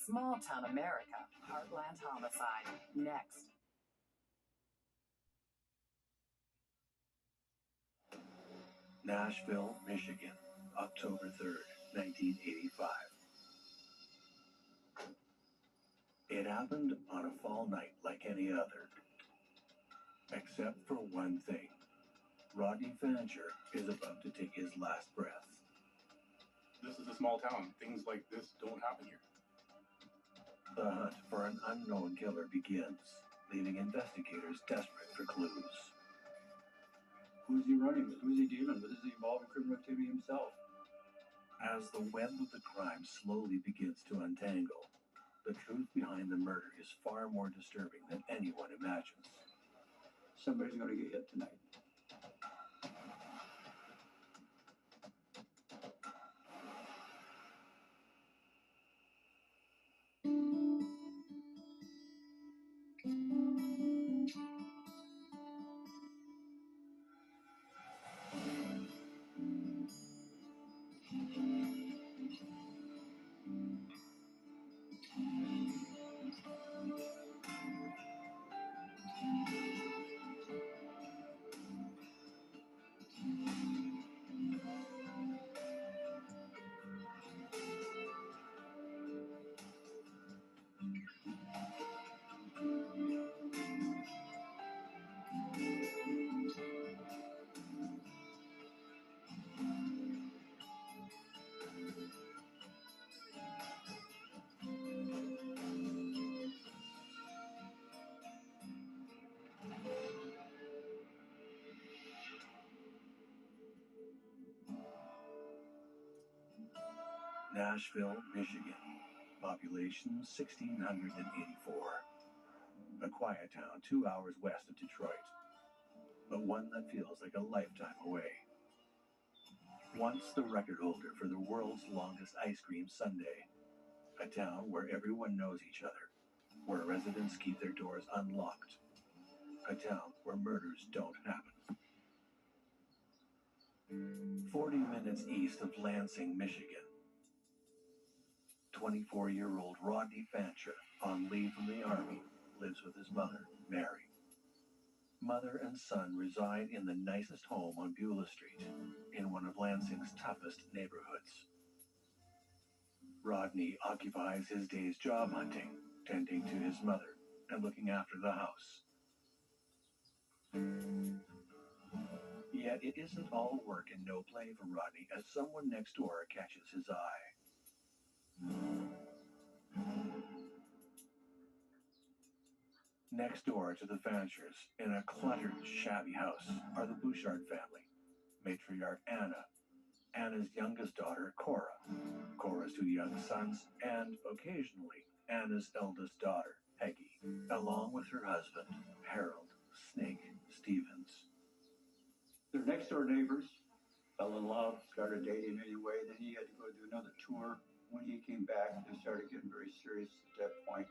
Small town America, Heartland Homicide. Next. Nashville, Michigan, October 3rd, 1985. It happened on a fall night like any other. Except for one thing. Rodney Fancher is about to take his last breath. This is a small town. Things like this don't happen here. The hunt for an unknown killer begins, leaving investigators desperate for clues. Who's he running with? Who's he dealing with? Is he involved in criminal activity himself? As the web of the crime slowly begins to untangle, the truth behind the murder is far more disturbing than anyone imagines. Somebody's going to get hit tonight. Nashville, Michigan. Population 1,684. A quiet town 2 hours west of Detroit, but one that feels like a lifetime away. Once the record holder for the world's longest ice cream sundae. A town where everyone knows each other, where residents keep their doors unlocked. A town where murders don't happen. 40 minutes east of Lansing, Michigan. 24-year-old Rodney Fancher, on leave from the Army, lives with his mother, Mary. Mother and son reside in the nicest home on Beulah Street, in one of Lansing's toughest neighborhoods. Rodney occupies his days job hunting, tending to his mother, and looking after the house. Yet it isn't all work and no play for Rodney as someone next door catches his eye. Next door to the Fanchers, in a cluttered, shabby house, are the Bouchard family. Matriarch Anna, Anna's youngest daughter, Cora, Cora's two young sons, and, occasionally, Anna's eldest daughter, Peggy, along with her husband, Harold Snake Stevens. Their next door neighbors fell in love, started dating anyway. Then he had to go do another tour. When he came back, they started getting very serious at that point.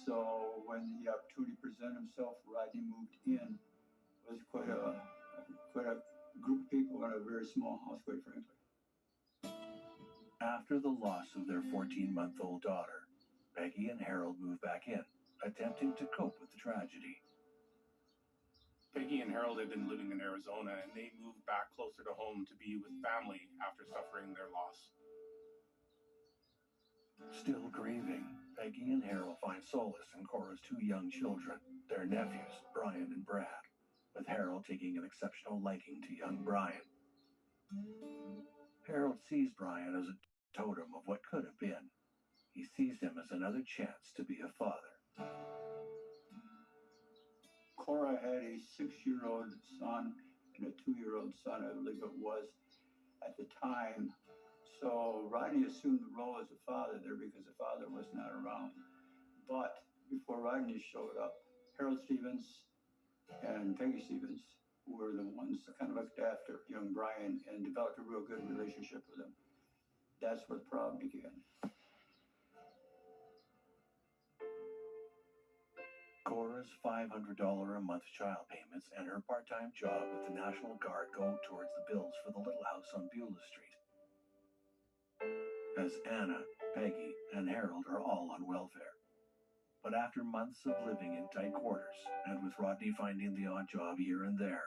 So when the opportunity presented himself, Rodney moved in. It was quite a group of people in a very small house, quite frankly. After the loss of their 14-month-old daughter, Peggy and Harold moved back in, attempting to cope with the tragedy. Peggy and Harold had been living in Arizona, and they moved back closer to home to be with family after suffering their loss. Still grieving, Peggy and Harold find solace in Cora's two young children, their nephews, Brian and Brad, with Harold taking an exceptional liking to young Brian. Harold sees Brian as a totem of what could have been. He sees him as another chance to be a father. Cora had a 6-year-old son and a 2-year-old son, I believe it was, at the time. So Rodney assumed the role as a father there because the father was not around. But before Rodney showed up, Harold Stevens and Peggy Stevens were the ones that kind of looked after young Brian and developed a real good relationship with him. That's where the problem began. Cora's $500 a month child payments and her part-time job with the National Guard go towards the bills for the little house on Beulah Street. As Anna, Peggy and Harold are all on welfare. But after months of living in tight quarters, and with Rodney finding the odd job here and there,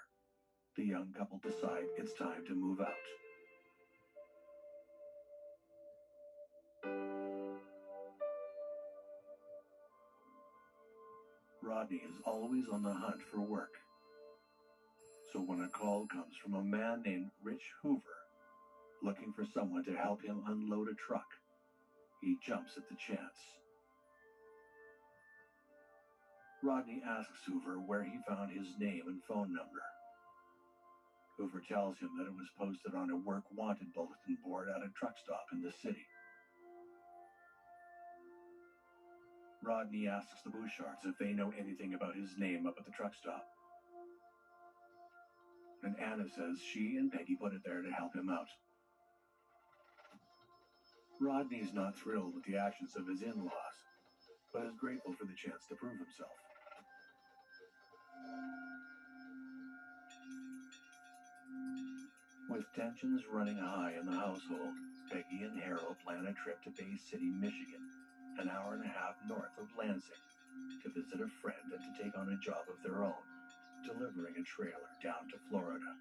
the young couple decide it's time to move out. Rodney is always on the hunt for work. So when a call comes from a man named Rich Hoover, looking for someone to help him unload a truck, he jumps at the chance. Rodney asks Hoover where he found his name and phone number. Hoover tells him that it was posted on a work wanted bulletin board at a truck stop in the city. Rodney asks the Bouchards if they know anything about his name up at the truck stop. And Anna says she and Peggy put it there to help him out. Rodney's not thrilled with the actions of his in-laws, but is grateful for the chance to prove himself. With tensions running high in the household, Peggy and Harold plan a trip to Bay City, Michigan, an hour and a half north of Lansing, to visit a friend and to take on a job of their own, delivering a trailer down to Florida.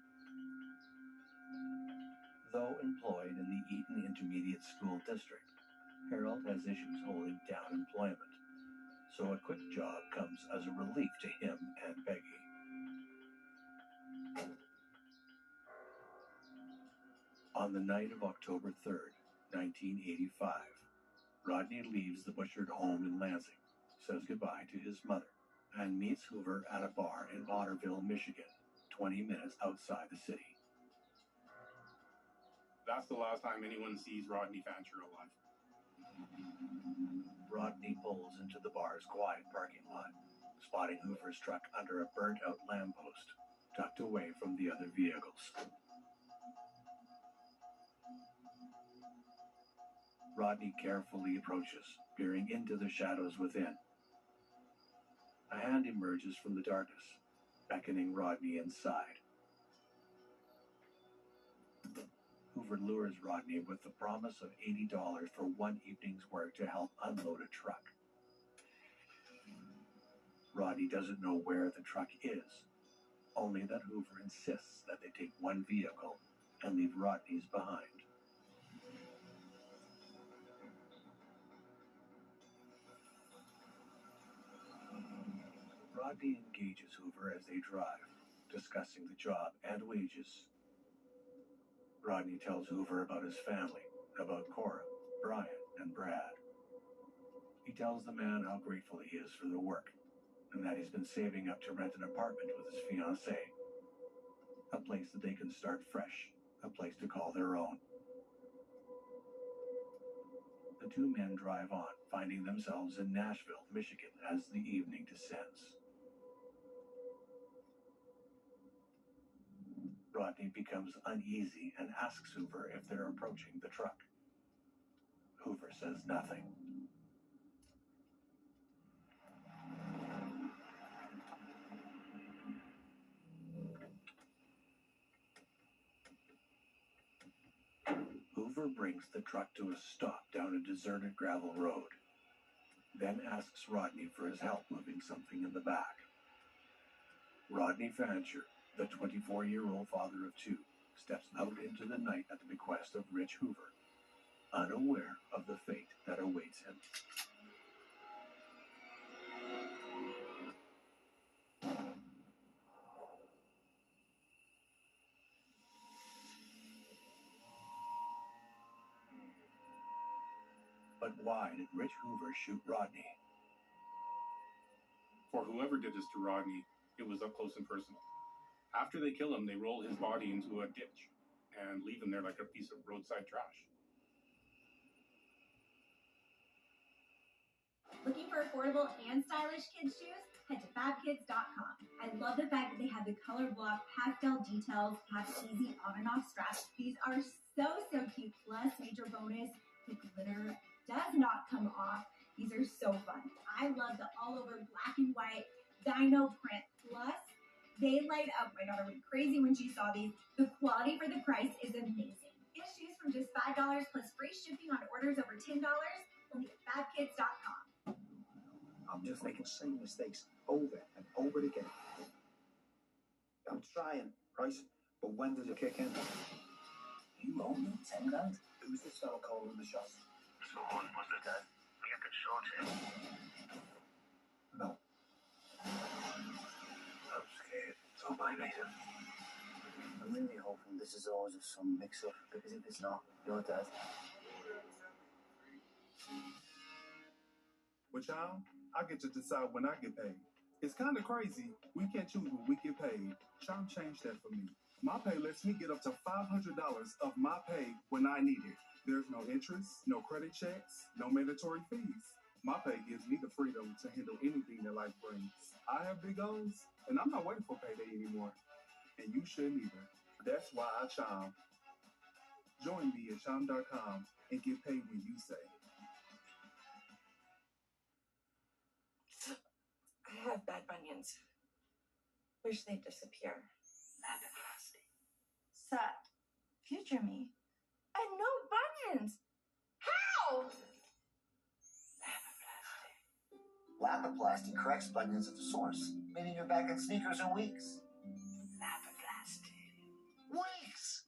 Though employed in the Eaton Intermediate School District, Harold has issues holding down employment, so a quick job comes as a relief to him and Peggy. On the night of October 3rd, 1985, Rodney leaves the Bouchard home in Lansing, says goodbye to his mother, and meets Hoover at a bar in Otterville, Michigan, 20 minutes outside the city. That's the last time anyone sees Rodney Fancher alive. Rodney pulls into the bar's quiet parking lot, spotting Hoover's truck under a burnt-out lamppost, tucked away from the other vehicles. Rodney carefully approaches, peering into the shadows within. A hand emerges from the darkness, beckoning Rodney inside. Hoover lures Rodney with the promise of $80 for one evening's work to help unload a truck. Rodney doesn't know where the truck is, only that Hoover insists that they take one vehicle and leave Rodney's behind. Rodney engages Hoover as they drive, discussing the job and wages. Rodney tells Hoover about his family, about Cora, Brian, and Brad. He tells the man how grateful he is for the work, and that he's been saving up to rent an apartment with his fiancée. A place that they can start fresh, a place to call their own. The two men drive on, finding themselves in Nashville, Michigan, as the evening descends. Rodney becomes uneasy and asks Hoover if they're approaching the truck. Hoover says nothing. Hoover brings the truck to a stop down a deserted gravel road, then asks Rodney for his help moving something in the back. Rodney Fancher, the 24-year-old father of two, steps out into the night at the bequest of Rich Hoover, unaware of the fate that awaits him. But why did Rich Hoover shoot Rodney? For whoever did this to Rodney, it was up close and personal. After they kill him, they roll his body into a ditch and leave him there like a piece of roadside trash. Looking for affordable and stylish kids' shoes? Head to fabkids.com. I love the fact that they have the color block pastel details, have easy on and off straps. These are so cute. Plus, major bonus, the glitter does not come off. These are so fun. I love the all over black and white dino print. Plus, they light up. My daughter went crazy when she saw these. The quality for the price is amazing. Get shoes from just $5 plus free shipping on orders over $10 only at fabkids.com. I'm just making the same mistakes over and over again. I'm trying, right? But when does it kick in? You owe me 10 grand? Who's this fellow calling the shots? Someone must have done. We have to sort him. No. I'm scared. So my mate. I'm really hoping this is all just some mix-up, because if it's not, you're dead. But y'all, I get to decide when I get paid. It's kind of crazy. We can't choose when we get paid. Chime changed that for me. My pay lets me get up to $500 of my pay when I need it. There's no interest, no credit checks, no mandatory fees. My pay gives me the freedom to handle anything that life brings. I have big goals, and I'm not waiting for payday anymore. And you shouldn't either. That's why I Chime. Join me at chime.com and get paid when you say. I have bad bunions. Wish they'd disappear. Sad. Future me. And no bunions. How? Lapiplasty corrects bunions at the source, meaning you're back in sneakers in weeks. Weeks!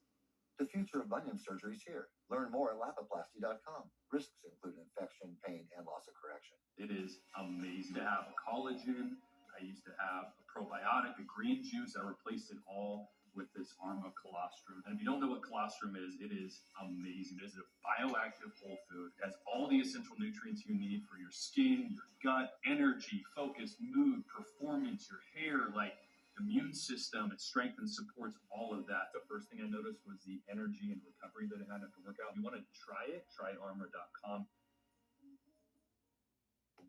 The future of bunion surgery is here. Learn more at lapiplasty.com. Risks include infection, pain, and loss of correction. It is amazing to have collagen. I used to have a probiotic, a green juice. I replaced it all with this Arma colostrum. And if you don't know what colostrum is, it is amazing. It is a bioactive whole food. It has all the essential nutrients you need for your skin, your gut, energy, focus, mood, performance, your hair, like immune system. It strengthens, supports all of that. The first thing I noticed was the energy and recovery that it had after workout. If you want to try it, try armor.com.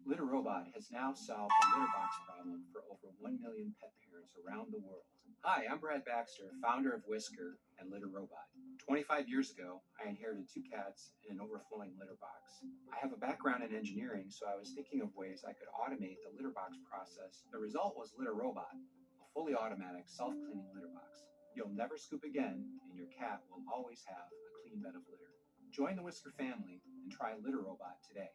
Litter Robot has now solved the litter box problem for over 1 million pet parents around the world. Hi, I'm Brad Baxter, founder of Whisker and Litter Robot. 25 years ago, I inherited 2 cats and an overflowing litter box. I have a background in engineering, so I was thinking of ways I could automate the litter box process. The result was Litter Robot, a fully automatic, self-cleaning litter box. You'll never scoop again, and your cat will always have a clean bed of litter. Join the Whisker family and try Litter Robot today.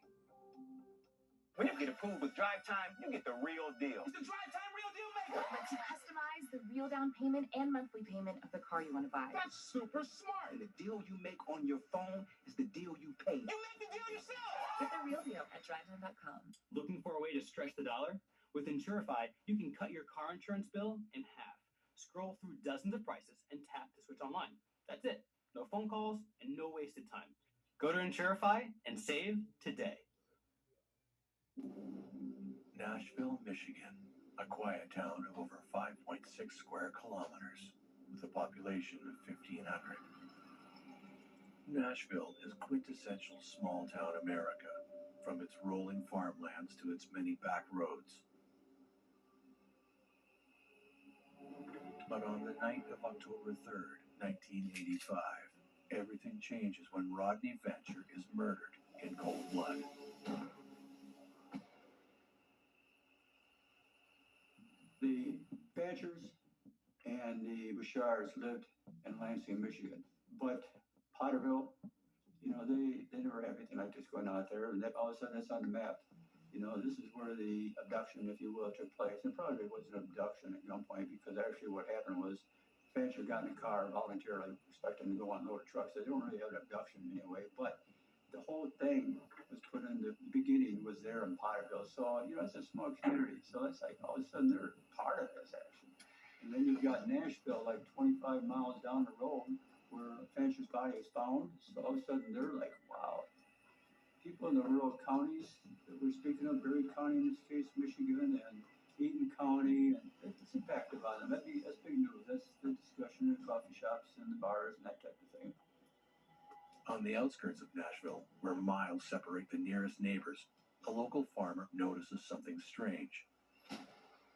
When you get approved with Drive Time, you get the real deal. It's the Drive Time Real Deal Maker. Lets you customize the real down payment and monthly payment of the car you want to buy. That's super smart. And the deal you make on your phone is the deal you pay. You make the deal yourself. Get the real deal at drivetime.com. Looking for a way to stretch the dollar? With Insurify, you can cut your car insurance bill in half. Scroll through dozens of prices and tap to switch online. That's it. No phone calls and no wasted time. Go to Insurify and save today. Nashville, Michigan, a quiet town of over 5.6 square kilometers with a population of 1,500. Nashville is quintessential small-town America, from its rolling farmlands to its many back roads. But on the night of October 3rd, 1985, everything changes when Rodney Fancher is murdered in cold blood. The Fanchers and the Bashards lived in Lansing, Michigan, but Potterville, they never had anything like this going out there, and all of a sudden it's on the map. This is where the abduction, if you will, took place. And probably it was an abduction at one point, because actually what happened was Fancher got in a car voluntarily, expecting to go on load of trucks. They don't really have an abduction anyway, but the whole thing was put in the beginning was there in Potterville. So, it's a small community. So it's like all of a sudden they're part of this action. And then you've got Nashville, like 25 miles down the road, where Fancher's body is found. So all of a sudden they're like, wow. People in the rural counties that we're speaking of, Berry County in this case, Michigan, and Eaton County, and it's impacted by them. That's big news. That's the discussion in coffee shops and the bars and that type of thing. On the outskirts of Nashville, where miles separate the nearest neighbors, a local farmer notices something strange.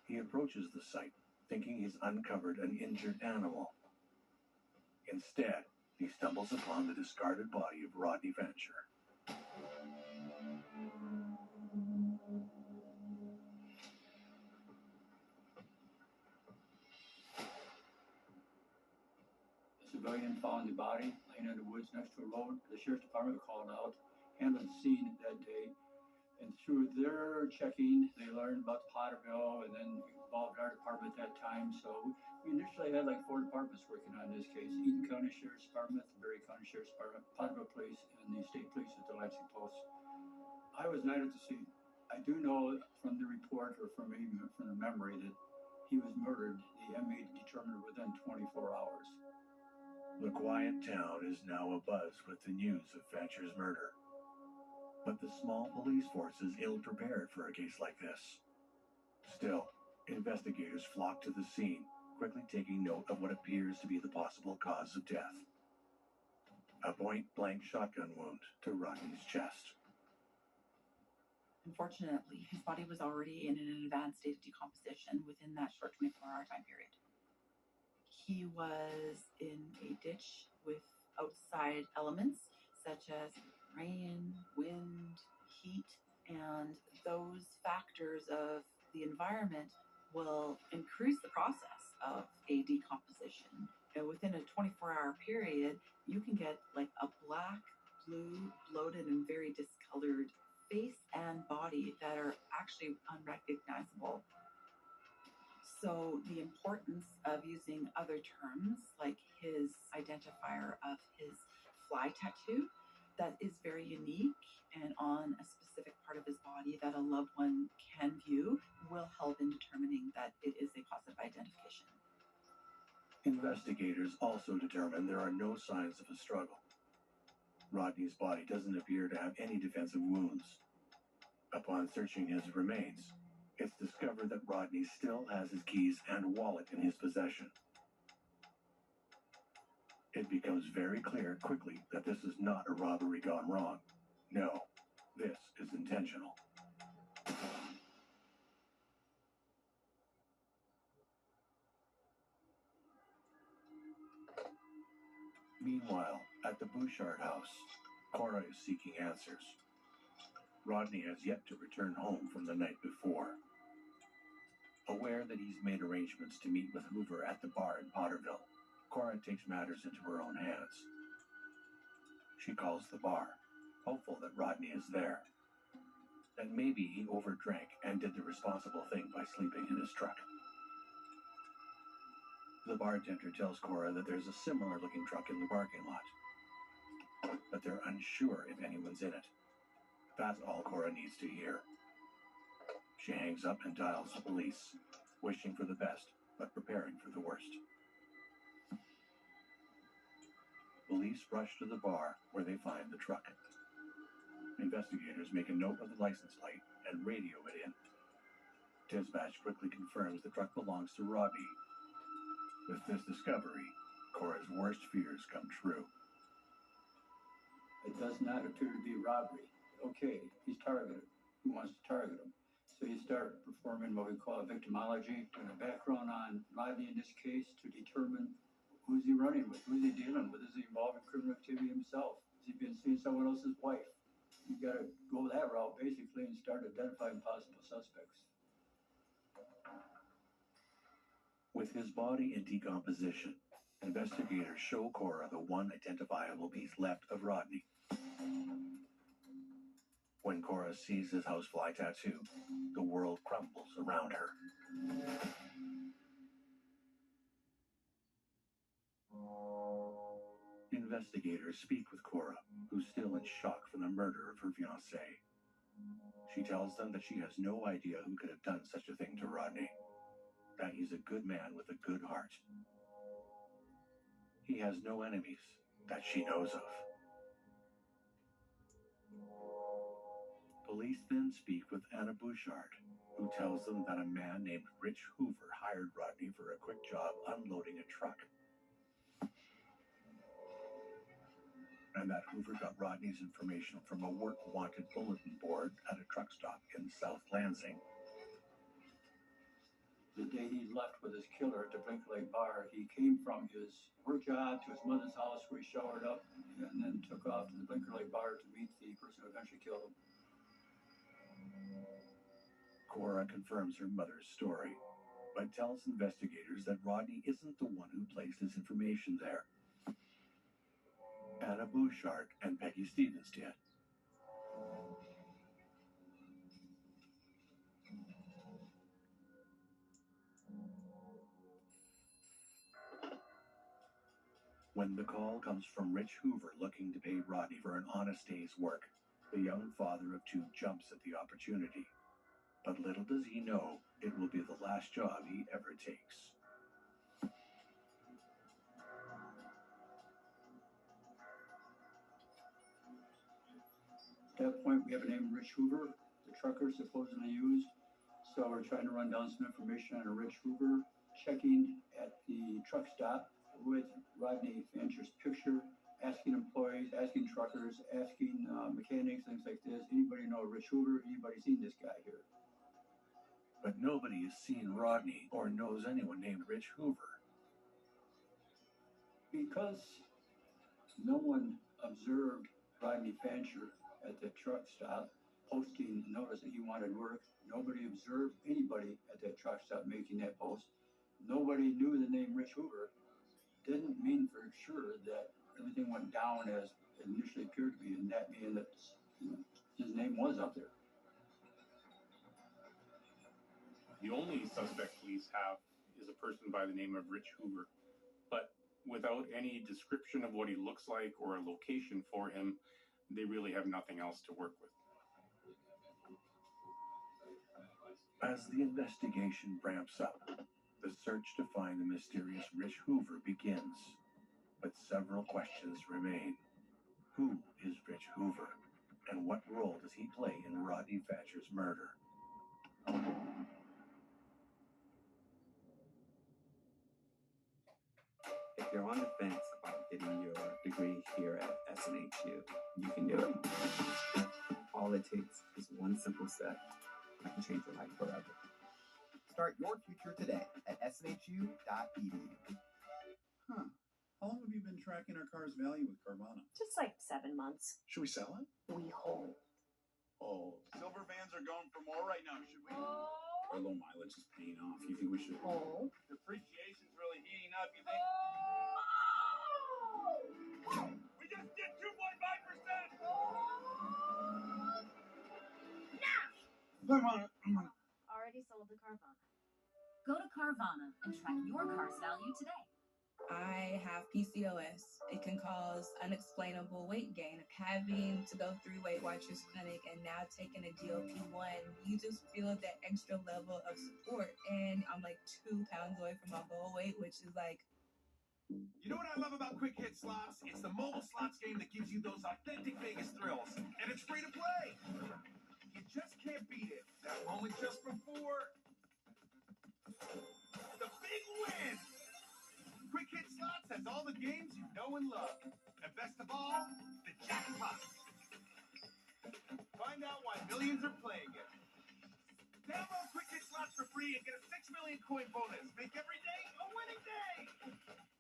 He approaches the site, thinking he's uncovered an injured animal. Instead, he stumbles upon the discarded body of Rodney Fancher. The civilian found the body laying in the woods next to a road. The sheriff's department called out, handled the scene that day. And through their checking, they learned about the Potterville and then involved our department at that time. So we initially had like 4 departments working on this case: Eaton County Sheriff's Department, the Berry County Sheriff's Department, Potterville Police, and the State Police at the Lansing Post. I was not at the scene. I do know from the report, or from even from the memory, that he was murdered. The ME determined within 24 hours. The quiet town is now abuzz with the news of Fancher's murder. But the small police force is ill-prepared for a case like this. Still, investigators flock to the scene, quickly taking note of what appears to be the possible cause of death. A point-blank shotgun wound to Rodney's chest. Unfortunately, his body was already in an advanced state of decomposition within that short 24-hour time period. He was in a ditch with outside elements such as rain, wind, heat, and those factors of the environment will increase the process of a decomposition. And within a 24-hour period, you can get like a black, blue, bloated, and very discolored face and body that are actually unrecognizable. So the importance of using other terms like his identifier of his fly tattoo, that is very unique and on a specific part of his body that a loved one can view, will help in determining that it is a positive identification. Investigators also determine there are no signs of a struggle. Rodney's body doesn't appear to have any defensive wounds. Upon searching his remains, it's discovered that Rodney still has his keys and wallet in his possession. It becomes very clear quickly that this is not a robbery gone wrong. No, this is intentional. Meanwhile, at the Bouchard house, Cora is seeking answers. Rodney has yet to return home from the night before. Aware that he's made arrangements to meet with Hoover at the bar in Potterville, Cora takes matters into her own hands. She calls the bar, hopeful that Rodney is there. That maybe he overdrank and did the responsible thing by sleeping in his truck. The bartender tells Cora that there's a similar-looking truck in the parking lot, but they're unsure if anyone's in it. That's all Cora needs to hear. She hangs up and dials the police, wishing for the best, but preparing for the worst. Police rush to the bar where they find the truck. Investigators make a note of the license plate and radio it in. Dispatch quickly confirms the truck belongs to Rodney. With this discovery, Cora's worst fears come true. It does not appear to be robbery. Okay, he's targeted. Who wants to target him? So you start performing what we call a victimology, and a background on Rodney in this case to determine who's he running with, who's he dealing with, is he involved in criminal activity himself? Has he been seeing someone else's wife? You got to go that route basically and start identifying possible suspects. With his body in decomposition, investigators show Cora the one identifiable piece left of Rodney. When Cora sees his housefly tattoo, the world crumbles around her. Investigators speak with Cora, who's still in shock from the murder of her fiancé. She tells them that she has no idea who could have done such a thing to Rodney, that he's a good man with a good heart. He has no enemies that she knows of. Police then speak with Anna Bouchard, who tells them that a man named Rich Hoover hired Rodney for a quick job unloading a truck. And that Hoover got Rodney's information from a work-wanted bulletin board at a truck stop in South Lansing. The day he left with his killer at the Blinker Lake bar, he came from his work job to his mother's house where he showered up and then took off to the Blinker Lake bar to meet the person who eventually killed him. Cora confirms her mother's story, but tells investigators that Rodney isn't the one who placed his information there. Anna Bouchard and Peggy Stevens did. When the call comes from Rich Hoover looking to pay Rodney for an honest day's work, the young father of two jumps at the opportunity. But little does he know it will be the last job he ever takes. At that point, we have a name, Rich Hoover, the trucker supposedly used. So we're trying to run down some information on a Rich Hoover, checking at the truck stop with Rodney Fancher's picture, asking employees, asking truckers, asking mechanics, things like this. Anybody know Rich Hoover? Anybody seen this guy here? But nobody has seen Rodney or knows anyone named Rich Hoover. Because no one observed Rodney Fancher at the truck stop posting notice that he wanted work. Nobody observed anybody at that truck stop making that post. Nobody knew the name Rich Hoover. Didn't mean for sure that everything went down as it initially appeared to be, and that being that his name was up there. The only suspect police have is a person by the name of Rich Hoover, but without any description of what he looks like or a location for him, they really have nothing else to work with. As the investigation ramps up, the search to find the mysterious Rich Hoover begins. But several questions remain. Who is Rich Hoover? And what role does he play in Rodney Fancher's murder? If you're on the fence about getting your degree here at SNHU, you can do it. All it takes is one simple step. I can change your life forever. Start your future today at snhu.edu. Huh. How long have you been tracking our car's value with Carvana? Just like 7 months. Should we sell it? We hold. Oh, silver vans are going for more right now, should we? Our low mileage is paying off. You think we should? Hold. Depreciation's really heating up, you think? We just did 2.5%! Now! Already sold to Carvana. Go to Carvana and track your car's value today. I have PCOS. It can cause unexplainable weight gain. Having to go through Weight Watchers Clinic and now taking a GLP-1, you just feel that extra level of support. And I'm like 2 pounds away from my goal weight, which is like... You know what I love about Quick Hit Slots? It's the mobile slots game that gives you those authentic Vegas thrills. And it's free to play. You just can't beat it. That moment just before the big win. Quick Hit Slots has all the games you know and love. And best of all, the jackpots. Find out why millions are playing it. Download Quick Hit Slots for free and get a 6 million coin bonus. Make every day a winning day.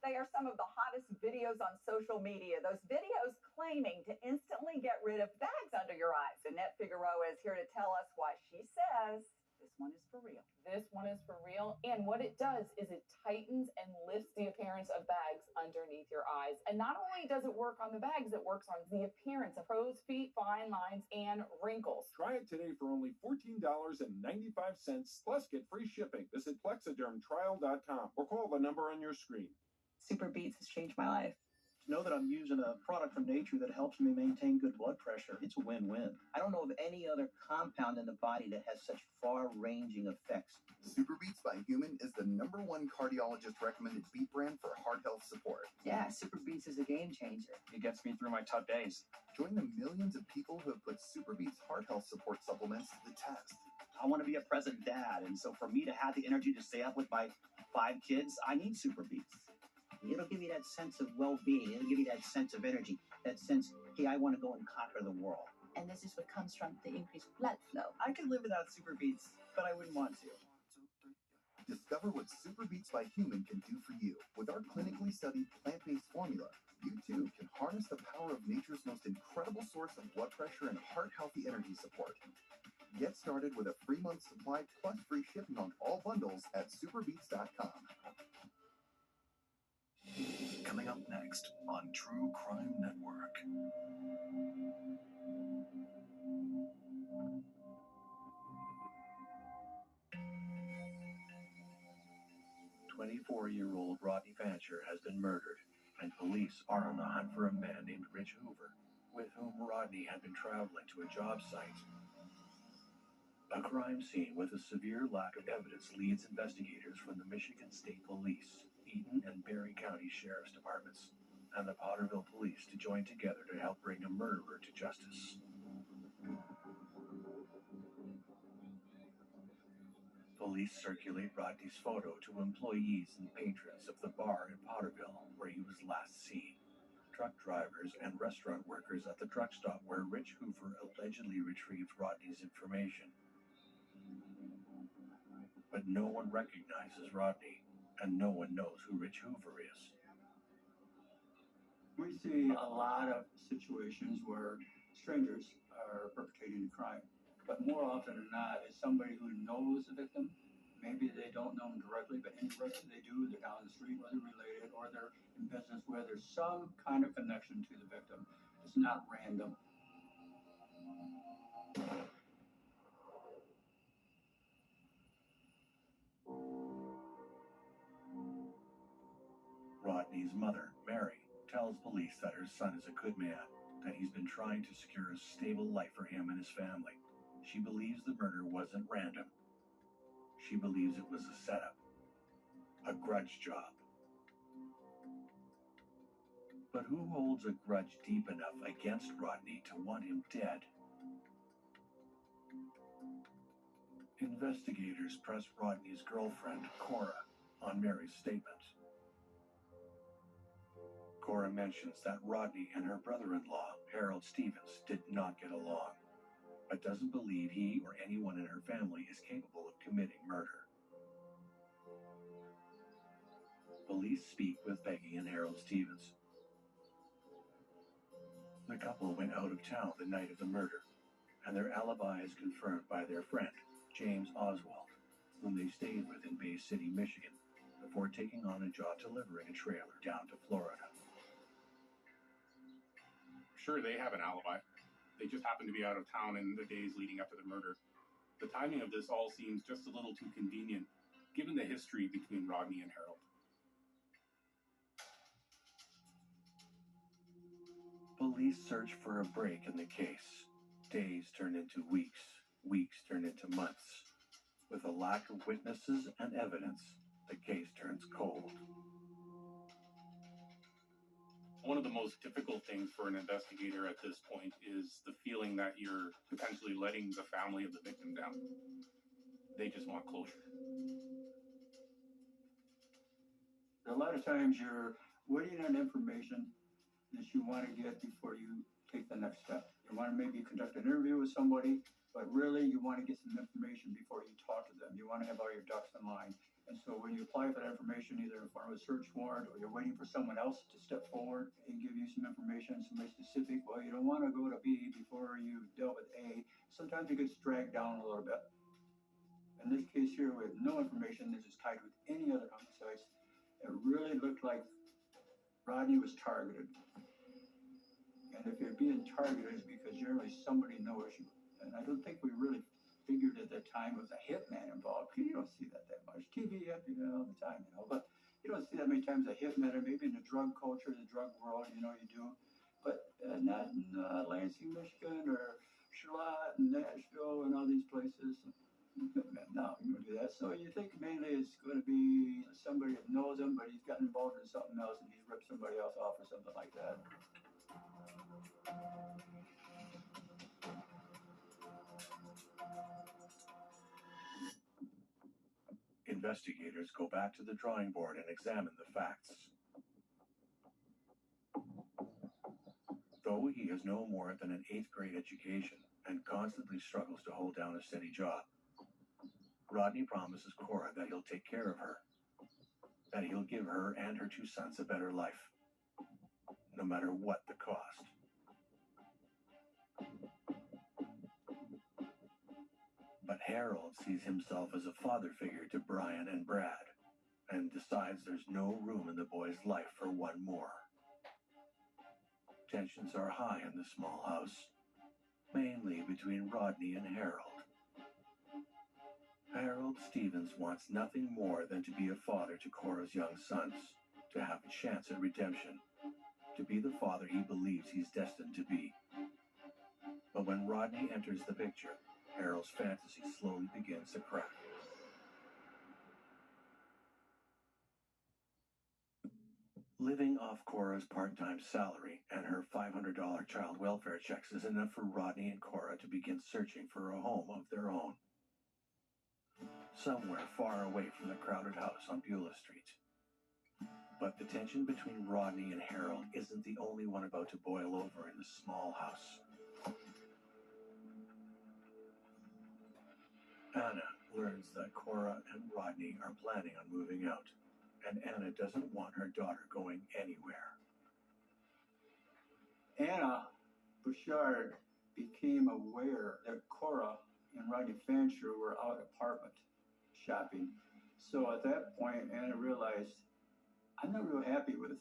They are some of the hottest videos on social media. Those videos claiming to instantly get rid of bags under your eyes. Annette Figueroa is here to tell us why she says this one is for real. This one is for real. And what it does is it tightens and lifts the appearance of bags underneath your eyes. And not only does it work on the bags, it works on the appearance of crow's feet, fine lines, and wrinkles. Try it today for only $14.95 plus get free shipping. Visit Plexadermtrial.com or call the number on your screen. Super Beats has changed my life. To know that I'm using a product from nature that helps me maintain good blood pressure, it's a win-win. I don't know of any other compound in the body that has such far-ranging effects. Super Beats by Human is the #1 cardiologist-recommended beet brand for heart health support. Yeah, Super Beats is a game changer. It gets me through my tough days. Join the millions of people who have put Super Beats heart health support supplements to the test. I want to be a present dad, and so for me to have the energy to stay up with my 5 kids, I need Super Beats. It'll give you that sense of well-being. It'll give you that sense of energy, that sense, hey, I want to go and conquer the world. And this is what comes from the increased blood flow. I could live without Super Beats, but I wouldn't want to. Discover what Super Beats by Human can do for you. With our clinically studied plant-based formula, you too can harness the power of nature's most incredible source of blood pressure and heart-healthy energy support. Get started with a 3-month supply plus free shipping on all bundles at superbeats.com. Come coming up next on True Crime Network. 24-year-old Rodney Fancher has been murdered, and police are on the hunt for a man named Rich Hoover, with whom Rodney had been traveling to a job site. A crime scene with a severe lack of evidence leads investigators from the Michigan State Police, Eaton and Berry County Sheriff's Departments, and the Potterville Police to join together to help bring a murderer to justice. Police circulate Rodney's photo to employees and patrons of the bar in Potterville where he was last seen. Truck drivers and restaurant workers at the truck stop where Rich Hoover allegedly retrieved Rodney's information. But no one recognizes Rodney, and no one knows who Rich Hoover is. We see a lot of situations where strangers are perpetrating a crime, but more often than not, it's somebody who knows the victim. Maybe they don't know him directly, but indirectly they do. They're down the street, or they're related, or they're in business where there's some kind of connection to the victim. It's not random. Rodney's mother, Mary, tells police that her son is a good man, that he's been trying to secure a stable life for him and his family. She believes the murder wasn't random. She believes it was a setup, a grudge job. But who holds a grudge deep enough against Rodney to want him dead? Investigators press Rodney's girlfriend, Cora, on Mary's statement. Cora mentions that Rodney and her brother-in-law, Harold Stevens, did not get along, but doesn't believe he or anyone in her family is capable of committing murder. Police speak with Peggy and Harold Stevens. The couple went out of town the night of the murder, and their alibi is confirmed by their friend, James Oswald, whom they stayed with in Bay City, Michigan, before taking on a job delivering a trailer down to Florida. Sure, they have an alibi. They just happen to be out of town in the days leading up to the murder. The timing of this all seems just a little too convenient, given the history between Rodney and Harold. Police search for a break in the case. Days turn into weeks, weeks turn into months. With a lack of witnesses and evidence, the case turns cold. One of the most difficult things for an investigator at this point is the feeling that you're potentially letting the family of the victim down. They just want closure. A lot of times you're waiting on information that you want to get before you take the next step. You want to maybe conduct an interview with somebody, but really you want to get some information before you talk to them. You want to have all your ducks in line. And so when you apply for that information, either in form of a search warrant or you're waiting for someone else to step forward and give you some information, somebody specific, well, you don't want to go to B before you dealt with A. Sometimes it gets dragged down a little bit. In this case here, we have no information that is tied with any other homicides. It really looked like Rodney was targeted. And if you're being targeted, it's because generally somebody knows you. And I don't think we really figured at that time it was a hitman involved. You don't see that much. TV, all the time, but you don't see that many times a hitman, or maybe in the drug culture, the drug world, you do. But not in Lansing, Michigan, or Charlotte, and Nashville, and all these places. No, you don't do that. So you think mainly it's going to be somebody that knows him, but he's gotten involved in something else, and he's ripped somebody else off or something like that. Investigators go back to the drawing board and examine the facts. Though he has no more than an 8th grade education and constantly struggles to hold down a steady job, Rodney promises Cora that he'll take care of her, that he'll give her and her 2 sons a better life, no matter what the cost. But Harold sees himself as a father figure to Brian and Brad, and decides there's no room in the boy's life for one more. Tensions are high in the small house, mainly between Rodney and Harold. Harold Stevens wants nothing more than to be a father to Cora's young sons, to have a chance at redemption, to be the father he believes he's destined to be. But when Rodney enters the picture, Harold's fantasy slowly begins to crack. Living off Cora's part-time salary and her $500 child welfare checks is enough for Rodney and Cora to begin searching for a home of their own, somewhere far away from the crowded house on Beulah Street. But the tension between Rodney and Harold isn't the only one about to boil over in the small house. Anna learns that Cora and Rodney are planning on moving out, and Anna doesn't want her daughter going anywhere. Anna Bouchard became aware that Cora and Rodney Fancher were out apartment shopping. So at that point, Anna realized, I'm not real happy with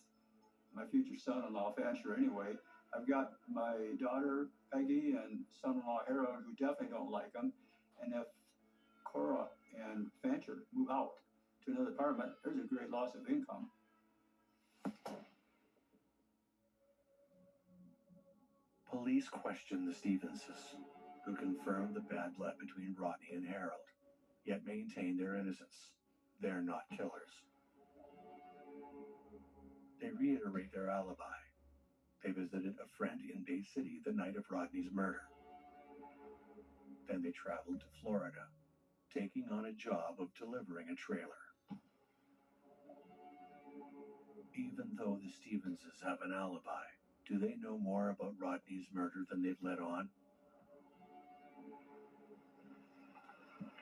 my future son-in-law Fancher anyway. I've got my daughter Peggy and son-in-law Harold who definitely don't like him. And if Cora and Fancher move out to another apartment, there's a great loss of income. Police question the Stevenses, who confirm the bad blood between Rodney and Harold, yet maintain their innocence. They're not killers. They reiterate their alibi. They visited a friend in Bay City the night of Rodney's murder. Then they traveled to Florida, taking on a job of delivering a trailer. Even though the Stevenses have an alibi, do they know more about Rodney's murder than they've let on?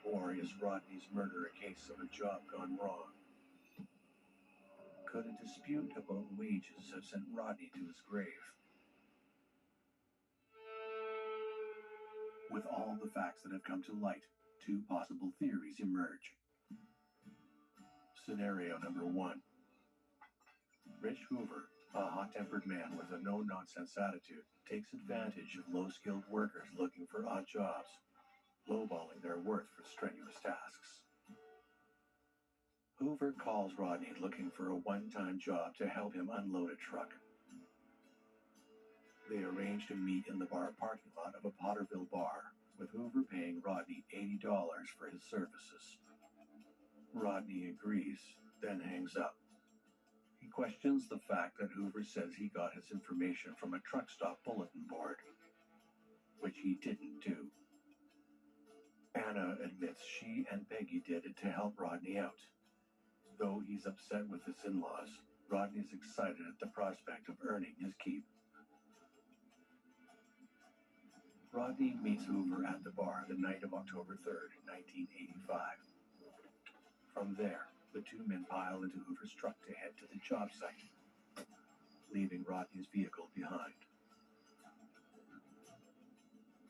Or is Rodney's murder a case of a job gone wrong? Could a dispute about wages have sent Rodney to his grave? With all the facts that have come to light, two possible theories emerge. Scenario number 1. Rich Hoover, a hot-tempered man with a no-nonsense attitude, takes advantage of low-skilled workers looking for odd jobs, lowballing their worth for strenuous tasks. Hoover calls Rodney looking for a one-time job to help him unload a truck. They arrange to meet in the bar parking lot of a Potterville bar, with Hoover paying Rodney $80 for his services. Rodney agrees, then hangs up. He questions the fact that Hoover says he got his information from a truck stop bulletin board, which he didn't do. Anna admits she and Peggy did it to help Rodney out. Though he's upset with his in-laws, Rodney's excited at the prospect of earning his keep. Rodney meets Hoover at the bar the night of October 3rd, 1985. From there, the two men pile into Hoover's truck to head to the job site, leaving Rodney's vehicle behind.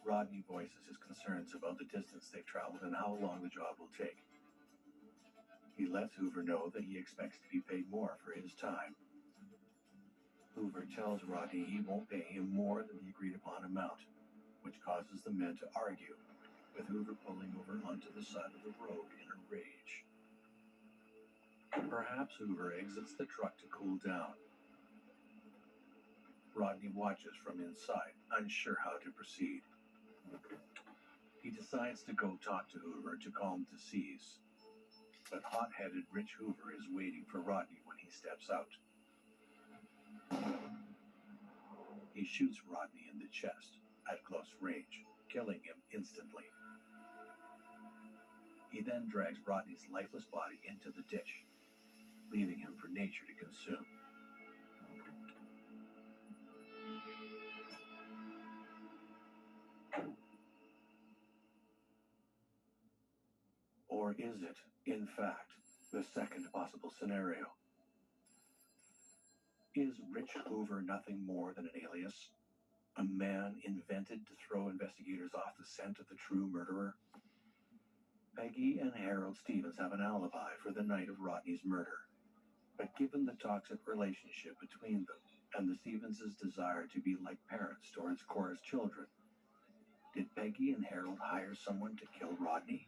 Rodney voices his concerns about the distance they've traveled and how long the job will take. He lets Hoover know that he expects to be paid more for his time. Hoover tells Rodney he won't pay him more than the agreed-upon amount, which causes the men to argue, with Hoover pulling over onto the side of the road in a rage. Perhaps Hoover exits the truck to cool down. Rodney watches from inside, unsure how to proceed. He decides to go talk to Hoover to calm the seas, but hot-headed Rich Hoover is waiting for Rodney when he steps out. He shoots Rodney in the chest at close range, killing him instantly. He then drags Rodney's lifeless body into the ditch, leaving him for nature to consume. Or is it, in fact, the second possible scenario? Is Rich Hoover nothing more than an alias? A man invented to throw investigators off the scent of the true murderer? Peggy Peggy and Harold Stevens have an alibi for the night of Rodney's murder. But given the toxic relationship between them and the Stevens' desire to be like parents towards Cora's children, did Peggy and Harold hire someone to kill Rodney?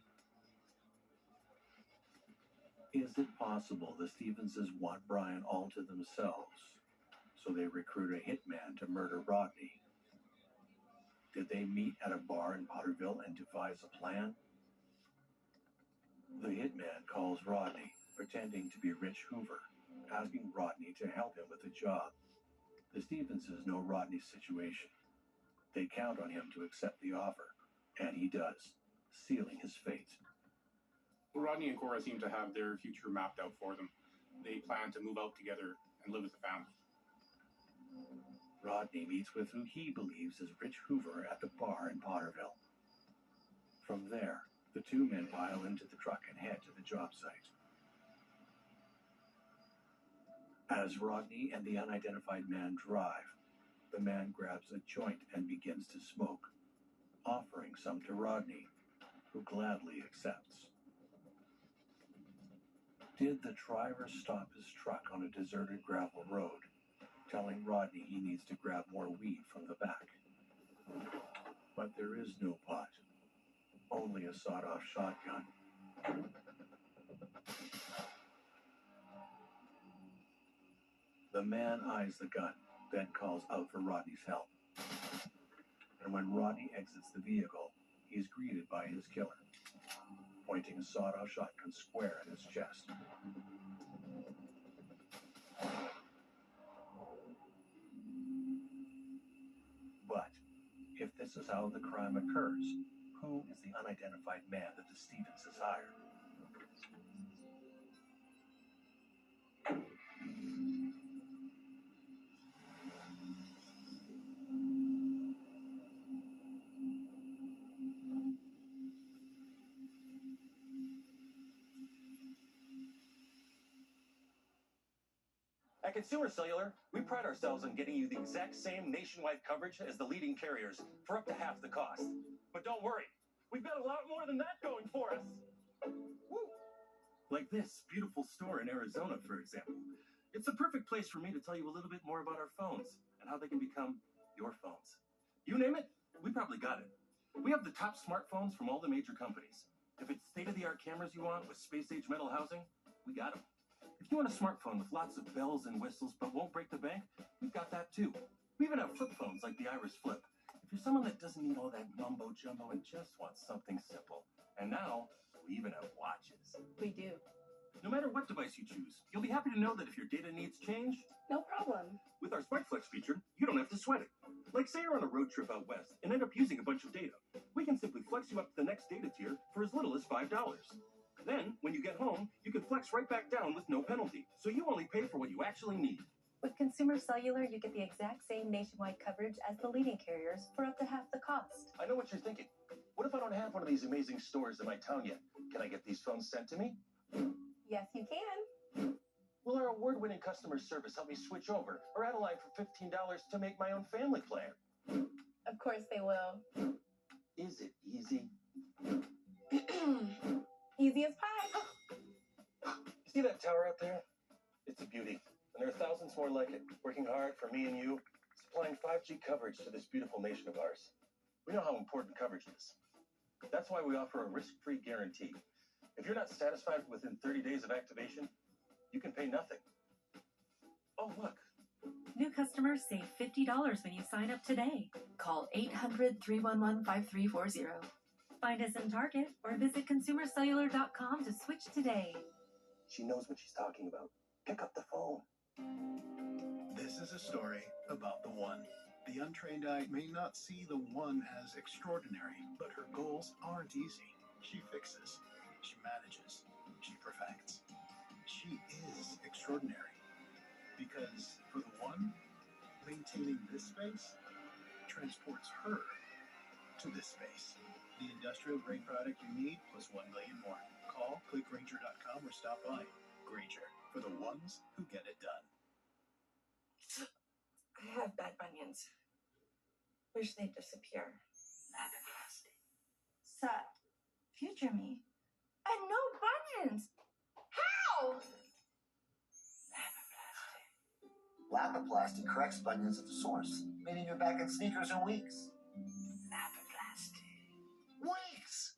Is it possible the Stevenses want Brian all to themselves, so they recruit a hitman to murder Rodney? Did they meet at a bar in Potterville and devise a plan? The hitman calls Rodney, pretending to be Rich Hoover, asking Rodney to help him with a job. The Stevenses know Rodney's situation. They count on him to accept the offer, and he does, sealing his fate. Rodney and Cora seem to have their future mapped out for them. They plan to move out together and live as a family. Rodney meets with who he believes is Rich Hoover at the bar in Potterville. From there, the two men pile into the truck and head to the job site. As Rodney and the unidentified man drive, the man grabs a joint and begins to smoke, offering some to Rodney, who gladly accepts. Did the driver stop his truck on a deserted gravel road, telling Rodney he needs to grab more weed from the back? But there is no pot, only a sawed-off shotgun. The man eyes the gun, then calls out for Rodney's help. And when Rodney exits the vehicle, he's greeted by his killer, pointing a sawed-off shotgun square at his chest. But if this is how the crime occurs, who is the unidentified man that the Stevenses hired? At Consumer Cellular, we pride ourselves on getting you the exact same nationwide coverage as the leading carriers for up to half the cost. But don't worry, we've got a lot more than that going for us. Woo! Like this beautiful store in Arizona, for example. It's the perfect place for me to tell you a little bit more about our phones and how they can become your phones. You name it, we probably got it. We have the top smartphones from all the major companies. If it's state-of-the-art cameras you want with space-age metal housing, we got them. If you want a smartphone with lots of bells and whistles but won't break the bank, we've got that too. We even have flip phones like the Iris Flip. If you're someone that doesn't need all that mumbo-jumbo and just wants something simple. And now, we even have watches. We do. No matter what device you choose, you'll be happy to know that if your data needs change, no problem. With our Smart Flex feature, you don't have to sweat it. Like say you're on a road trip out west and end up using a bunch of data. We can simply flex you up to the next data tier for as little as $5. Then, when you get home, you can flex right back down with no penalty, so you only pay for what you actually need. With Consumer Cellular, you get the exact same nationwide coverage as the leading carriers for up to half the cost. I know what you're thinking. What if I don't have one of these amazing stores in my town yet? Can I get these phones sent to me? Yes, you can. Will our award-winning customer service help me switch over or add a line for $15 to make my own family plan? Of course they will. Is it easy? Easy as pie. See that tower out there? It's a beauty. And there are thousands more like it, working hard for me and you, supplying 5G coverage to this beautiful nation of ours. We know how important coverage is. That's why we offer a risk-free guarantee. If you're not satisfied within 30 days of activation, you can pay nothing. Oh, look. New customers save $50 when you sign up today. Call 800-311-5340. Find us in Target or visit consumercellular.com to switch today. She knows what she's talking about. Pick up the phone. This is a story about the one. The untrained eye may not see the one as extraordinary, but her goals aren't easy. She fixes, she manages, she perfects. She is extraordinary. Because for the one, maintaining this space transports her to this space. The industrial grade product you need plus 1 million more. Call, click Grainger.com or stop by. Grainger, for the ones who get it done. I have bad bunions. Wish they'd disappear. Sup, future me. And no bunions. How? Lapiplasty corrects bunions at the source, meaning you're back in sneakers in weeks. Lapiplasty. Weeks!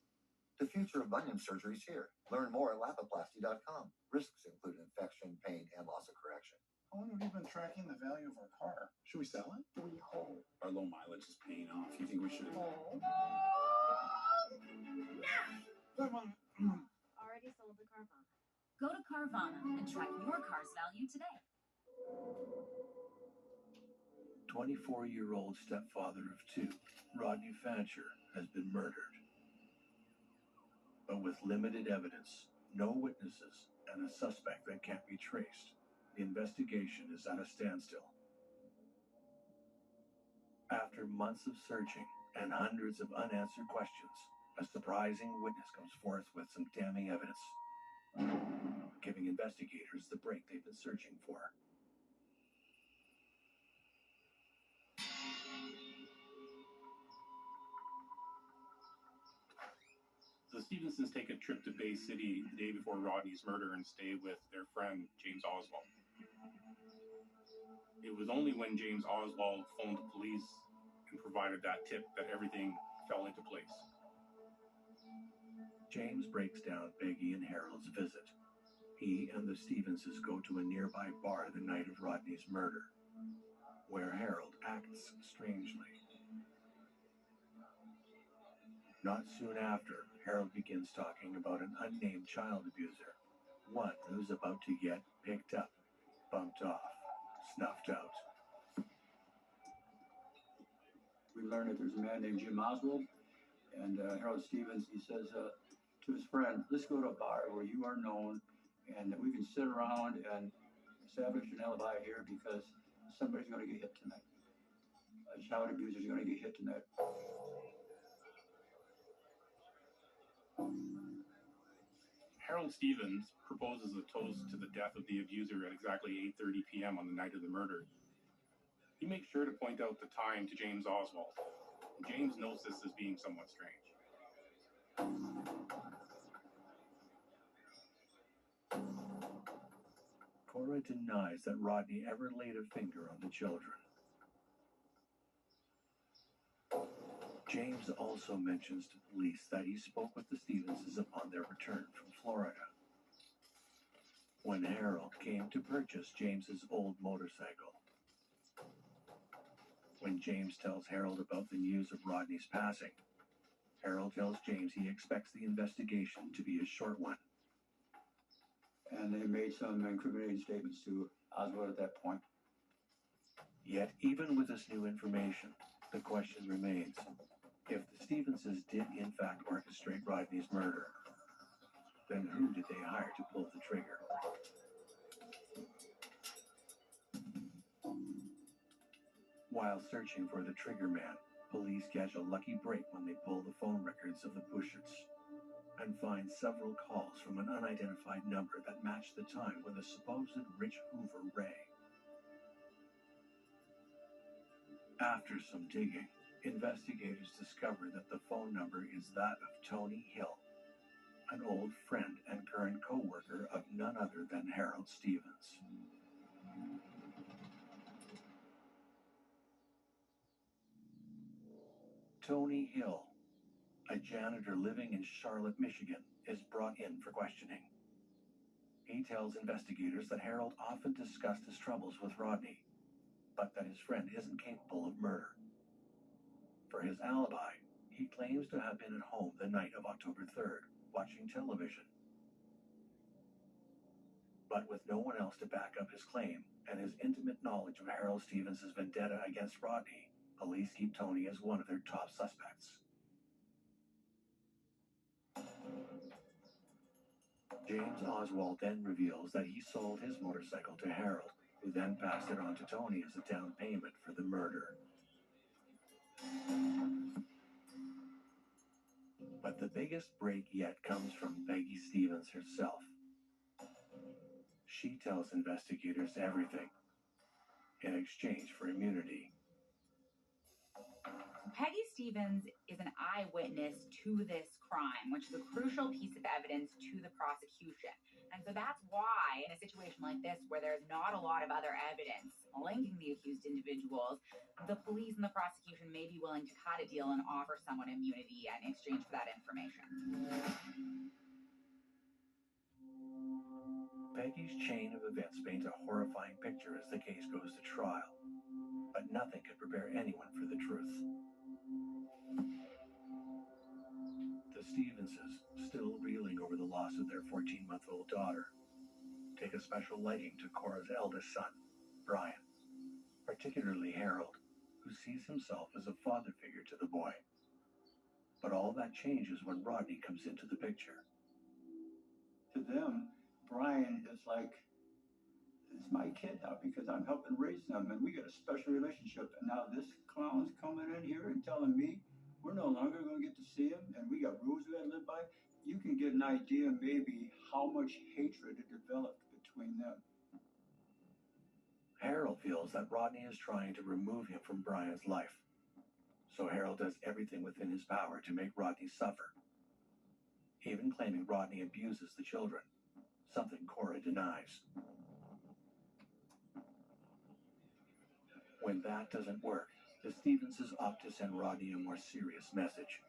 The future of bunion surgery is here. Learn more at lapiplasty.com. Risks include infection, pain, and loss of correction. How long have you been tracking the value of our car? Should we sell it? We hold. Our low mileage is paying off. You think we should? Hold. Already sold to Carvana. Go to Carvana and track your car's value today. 24-year-old stepfather of two, Rodney Fancher, has been murdered. But with limited evidence, no witnesses, and a suspect that can't be traced, the investigation is at a standstill. After months of searching and hundreds of unanswered questions, a surprising witness comes forth with some damning evidence, giving investigators the break they've been searching for. The Stevensons take a trip to Bay City the day before Rodney's murder and stay with their friend, James Oswald. It was only when James Oswald phoned the police and provided that tip that everything fell into place. James breaks down Peggy and Harold's visit. He and the Stevenses go to a nearby bar the night of Rodney's murder, where Harold acts strangely. Not soon after, Harold begins talking about an unnamed child abuser, one who's about to get picked up, bumped off, snuffed out. We learn that there's a man named Jim Oswald, and Harold Stevens, he says to his friend, let's go to a bar where you are known, and we can sit around and establish an alibi here because somebody's going to get hit tonight. A child abuser is going to get hit tonight. Harold Stevens proposes a toast to the death of the abuser at exactly 8:30 p.m. on the night of the murder. He makes sure to point out the time to James Oswald. James notes this as being somewhat strange. Cora denies that Rodney ever laid a finger on the children. James also mentions to police that he spoke with the Stevenses upon their return from Florida, when Harold came to purchase James's old motorcycle. When James tells Harold about the news of Rodney's passing, Harold tells James he expects the investigation to be a short one. And they made some incriminating statements to Oswald at that point. Yet, even with this new information, the question remains, if the Stevenses did in fact orchestrate Rodney's murder, then who did they hire to pull the trigger? While searching for the trigger man, police catch a lucky break when they pull the phone records of the Bushards and find several calls from an unidentified number that match the time when the supposed Rich Hoover rang. After some digging, investigators discover that the phone number is that of Tony Hill, an old friend and current co-worker of none other than Harold Stevens. Tony Hill, a janitor living in Charlotte, Michigan, is brought in for questioning. He tells investigators that Harold often discussed his troubles with Rodney, but that his friend isn't capable of murder. For his alibi, he claims to have been at home the night of October 3rd, watching television. But with no one else to back up his claim, and his intimate knowledge of Harold Stevens' vendetta against Rodney, police keep Tony as one of their top suspects. James Oswald then reveals that he sold his motorcycle to Harold, who then passed it on to Tony as a down payment for the murder. But the biggest break yet comes from Peggy Stevens herself. She tells investigators everything in exchange for immunity. Peggy Stevens is an eyewitness to this crime, which is a crucial piece of evidence to the prosecution. And so that's why, in a situation like this, where there's not a lot of other evidence linking the accused individuals, the police and the prosecution may be willing to cut a deal and offer someone immunity in exchange for that information. Peggy's chain of events paints a horrifying picture as the case goes to trial, but nothing could prepare anyone for the truth. The Stevenses, still reeling over the loss of their 14-month-old daughter, take a special liking to Cora's eldest son, Brian, particularly Harold, who sees himself as a father figure to the boy. But all that changes when Rodney comes into the picture. To them, Brian is like, it's my kid now because I'm helping raise them and we got a special relationship. And now this clown's coming in here and telling me we're no longer going to get to see him and we got rules we got to live by. You can get an idea maybe how much hatred had developed between them. Harold feels that Rodney is trying to remove him from Brian's life. So Harold does everything within his power to make Rodney suffer, even claiming Rodney abuses the children, something Cora denies. When that doesn't work, the Stevenses opt to send Rodney a more serious message.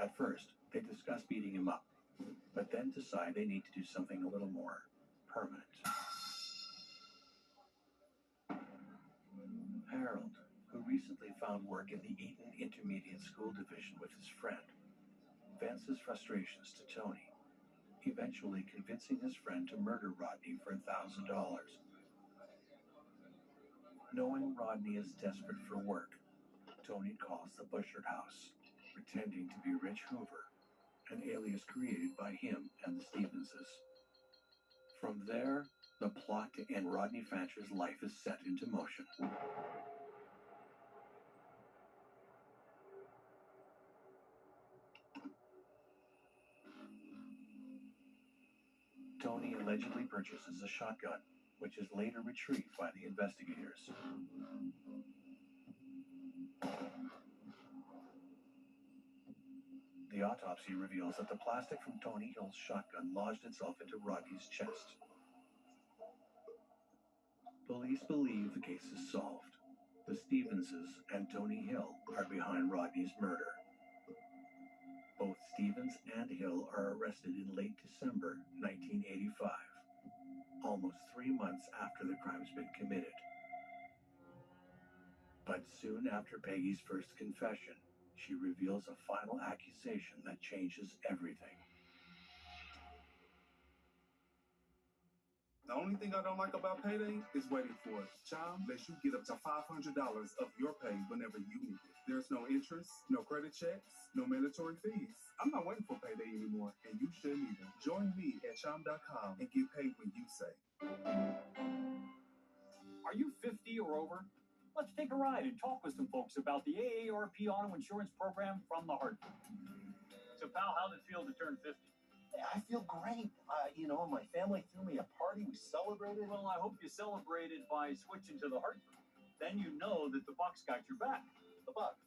At first, they discuss beating him up, but then decide they need to do something a little more permanent. Harold, who recently found work in the Eton Intermediate School Division with his friend, vents his frustrations to Tony, eventually convincing his friend to murder Rodney for $1,000. Knowing Rodney is desperate for work, Tony calls the Bushard house, pretending to be Rich Hoover, an alias created by him and the Stevenses. From there, the plot to end Rodney Fancher's life is set into motion. Tony allegedly purchases a shotgun, which is later retrieved by the investigators. The autopsy reveals that the plastic from Tony Hill's shotgun lodged itself into Rodney's chest. Police believe the case is solved. The Stevenses and Tony Hill are behind Rodney's murder. Both Stevens and Hill are arrested in late December 1985, almost 3 months after the crime's been committed. But soon after Peggy's first confession, she reveals a final accusation that changes everything. The only thing I don't like about payday is waiting for it. Chime lets you get up to $500 of your pay whenever you need it. There's no interest, no credit checks, no mandatory fees. I'm not waiting for payday anymore, and you shouldn't either. Join me at chime.com and get paid when you say. Are you 50 or over? Let's take a ride and talk with some folks about the AARP Auto Insurance Program from the Heartland. So, pal, how did it feel to turn 50? I feel great. My family threw me a party. We celebrated. Well, I hope you celebrated by switching to the Hartford. Then you know that the Buck's got your back. The Buck?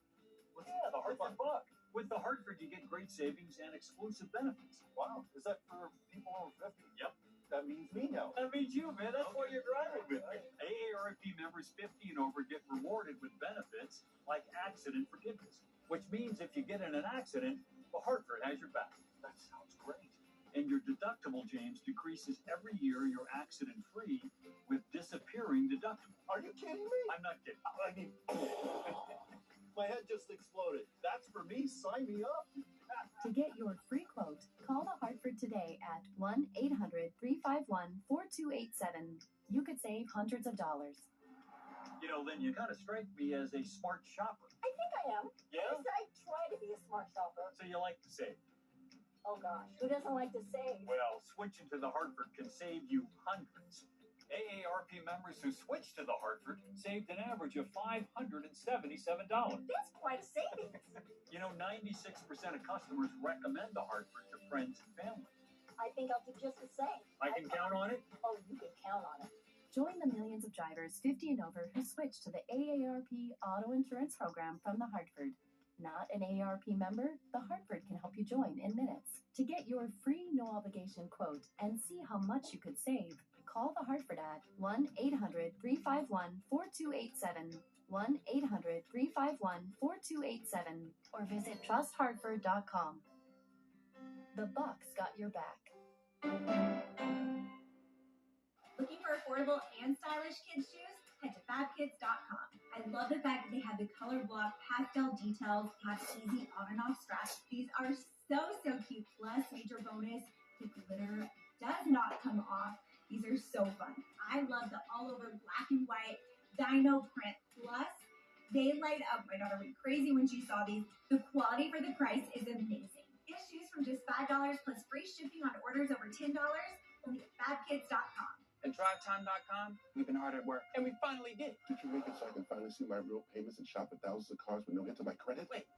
The Hartford Buck. With the Hartford, you get great savings and exclusive benefits. Wow. Is that for people over 50? Yep. That means me now. That means you, man. That's why you're driving with me. AARP members 50 and over get rewarded with benefits like accident forgiveness, which means if you get in an accident, the Hartford has your back. That sounds great. And your deductible, James, decreases every year you're accident-free with disappearing deductible. Are you kidding me? I'm not kidding. I mean, my head just exploded. That's for me. Sign me up. To get your free quote, call the Hartford today at 1-800-351-4287. You could save hundreds of dollars. Then you kind of strike me as a smart shopper. I think I am. Yeah? At least I try to be a smart shopper. So you like to save. Oh gosh, who doesn't like to save? Well, switching to the Hartford can save you hundreds. AARP members who switched to the Hartford saved an average of $577. That's quite a savings. 96% of customers recommend the Hartford to friends and family. I think I'll do just the same. I can count on it? Oh, you can count on it. Join the millions of drivers 50 and over who switch to the AARP Auto Insurance Program from the Hartford. Not an AARP member? The Hartford can help you join in minutes. To get your free no-obligation quote and see how much you could save, call the Hartford at 1-800-351-4287, 1-800-351-4287, or visit trusthartford.com. The Bucks got your back. Looking for affordable and stylish kids' shoes? Head to fabkids.com. I love the fact that they have the color block pastel details, have easy on and off straps. These are so cute. Plus, major bonus, the glitter does not come off. These are so fun. I love the all over black and white dino print. Plus, they light up. My daughter went crazy when she saw these. The quality for the price is amazing. Get shoes from just $5 plus free shipping on orders over $10 only at fabkids.com. At drivetime.com, we've been hard at work, and we finally did. Did you make it so I can finally see my real payments and shop at thousands of cars with no hit to my credit? Wait.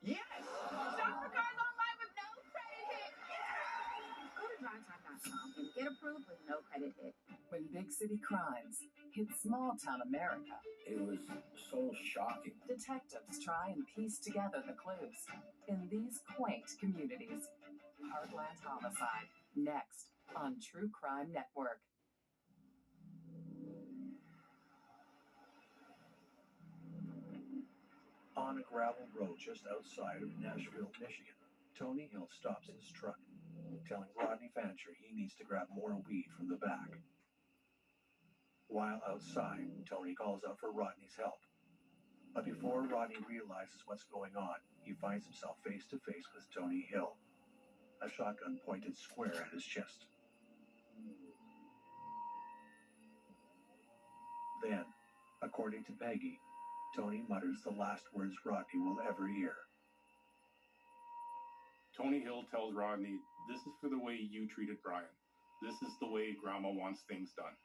Yes! Shop for cars online with no credit hit. Yeah! Go to drivetime.com and get approved with no credit hit. When big city crimes hit small town America, it was so shocking. Detectives try and piece together the clues. In these quaint communities, Heartland Homicide, next on True Crime Network. On a gravel road just outside of Nashville, Michigan, Tony Hill stops his truck, telling Rodney Fancher he needs to grab more weed from the back. While outside, Tony calls out for Rodney's help. But before Rodney realizes what's going on, he finds himself face to face with Tony Hill, a shotgun pointed square at his chest. Then, according to Peggy, Tony mutters the last words Rodney will ever hear. Tony Hill tells Rodney, "This is for the way you treated Brian. This is the way Grandma wants things done."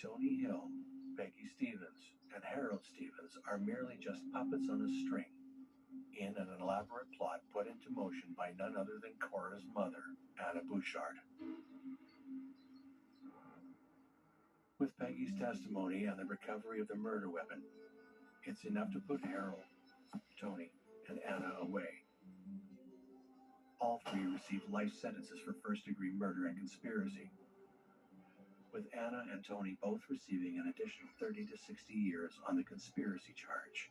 Tony Hill, Peggy Stevens, and Harold Stevens are merely just puppets on a string in an elaborate plot put into motion by none other than Cora's mother, Anna Bouchard. With Peggy's testimony and the recovery of the murder weapon, it's enough to put Harold, Tony, and Anna away. All three receive life sentences for first-degree murder and conspiracy, with Anna and Tony both receiving an additional 30 to 60 years on the conspiracy charge.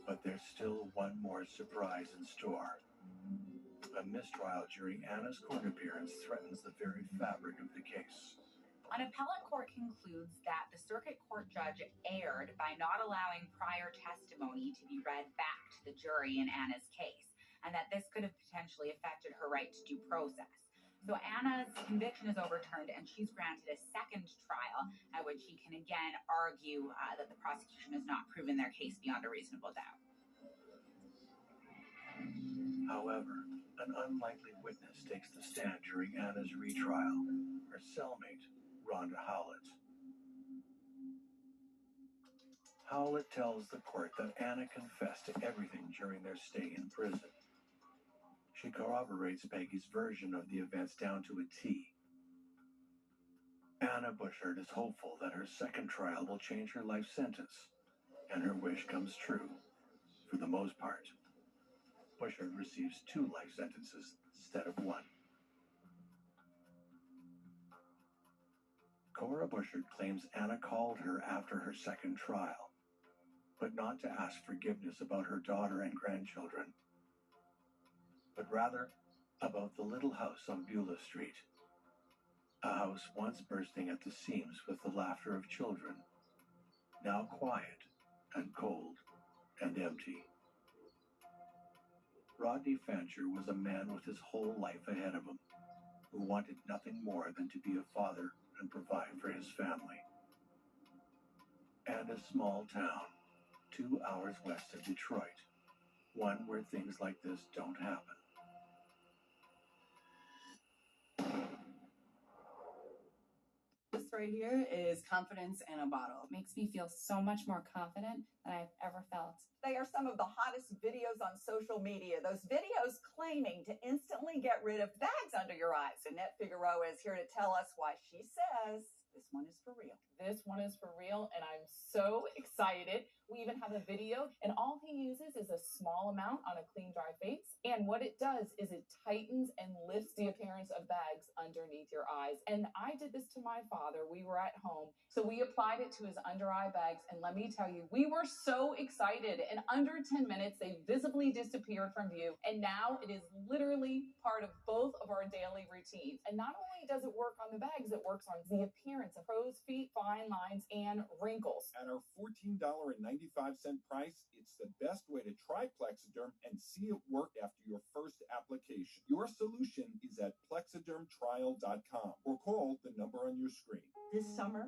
But there's still one more surprise in store. A mistrial during Anna's court appearance threatens the very fabric of the case. An appellate court concludes that the circuit court judge erred by not allowing prior testimony to be read back to the jury in Anna's case, and that this could have potentially affected her right to due process. So Anna's conviction is overturned, and she's granted a second trial at which she can again argue that the prosecution has not proven their case beyond a reasonable doubt. However, an unlikely witness takes the stand during Anna's retrial, her cellmate, Rhonda Howlett. Howlett tells the court that Anna confessed to everything during their stay in prison. She corroborates Peggy's version of the events down to a T. Anna Bouchard is hopeful that her second trial will change her life sentence, and her wish comes true, for the most part. Bouchard receives 2 life sentences instead of 1. Cora Bouchard claims Anna called her after her second trial, but not to ask forgiveness about her daughter and grandchildren, but rather about the little house on Beulah Street, a house once bursting at the seams with the laughter of children, now quiet and cold and empty. Rodney Fancher was a man with his whole life ahead of him, who wanted nothing more than to be a father and provide for his family. And a small town, 2 hours west of Detroit, one where things like this don't happen. This right right here is confidence in a bottle. Makes me feel so much more confident than I've ever felt. They are some of the hottest videos on social media. Those videos claiming to instantly get rid of bags under your eyes. Annette Figueroa is here to tell us why she says this one is for real. This one is for real, and I'm so excited. We even have a video, and all he uses is a small amount on a clean, dry face. And what it does is it tightens and lifts the appearance of bags underneath your eyes. And I did this to my father. We were at home, so we applied it to his under eye bags. And let me tell you, we were so excited. In under 10 minutes, they visibly disappeared from view. And now it is literally part of both of our daily routines. And not only does it work on the bags, it works on the appearance of crow's feet, fine lines, and wrinkles. At our $14.95 price, it's the best way to try Plexiderm and see it work after your first application. Your solution is at plexidermtrial.com or call the number on your screen. This summer,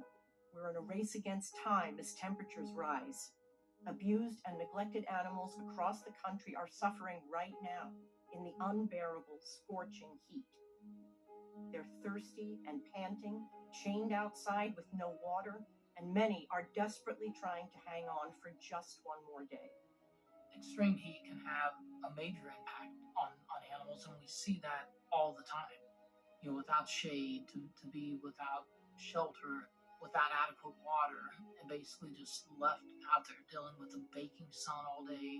we're in a race against time as temperatures rise. Abused and neglected animals across the country are suffering right now in the unbearable, scorching heat. They're thirsty and panting, chained outside with no water, and many are desperately trying to hang on for just one more day. Extreme heat can have a major impact on animals, and we see that all the time. You know, without shade, to be without shelter, without adequate water, and basically just left out there dealing with the baking sun all day.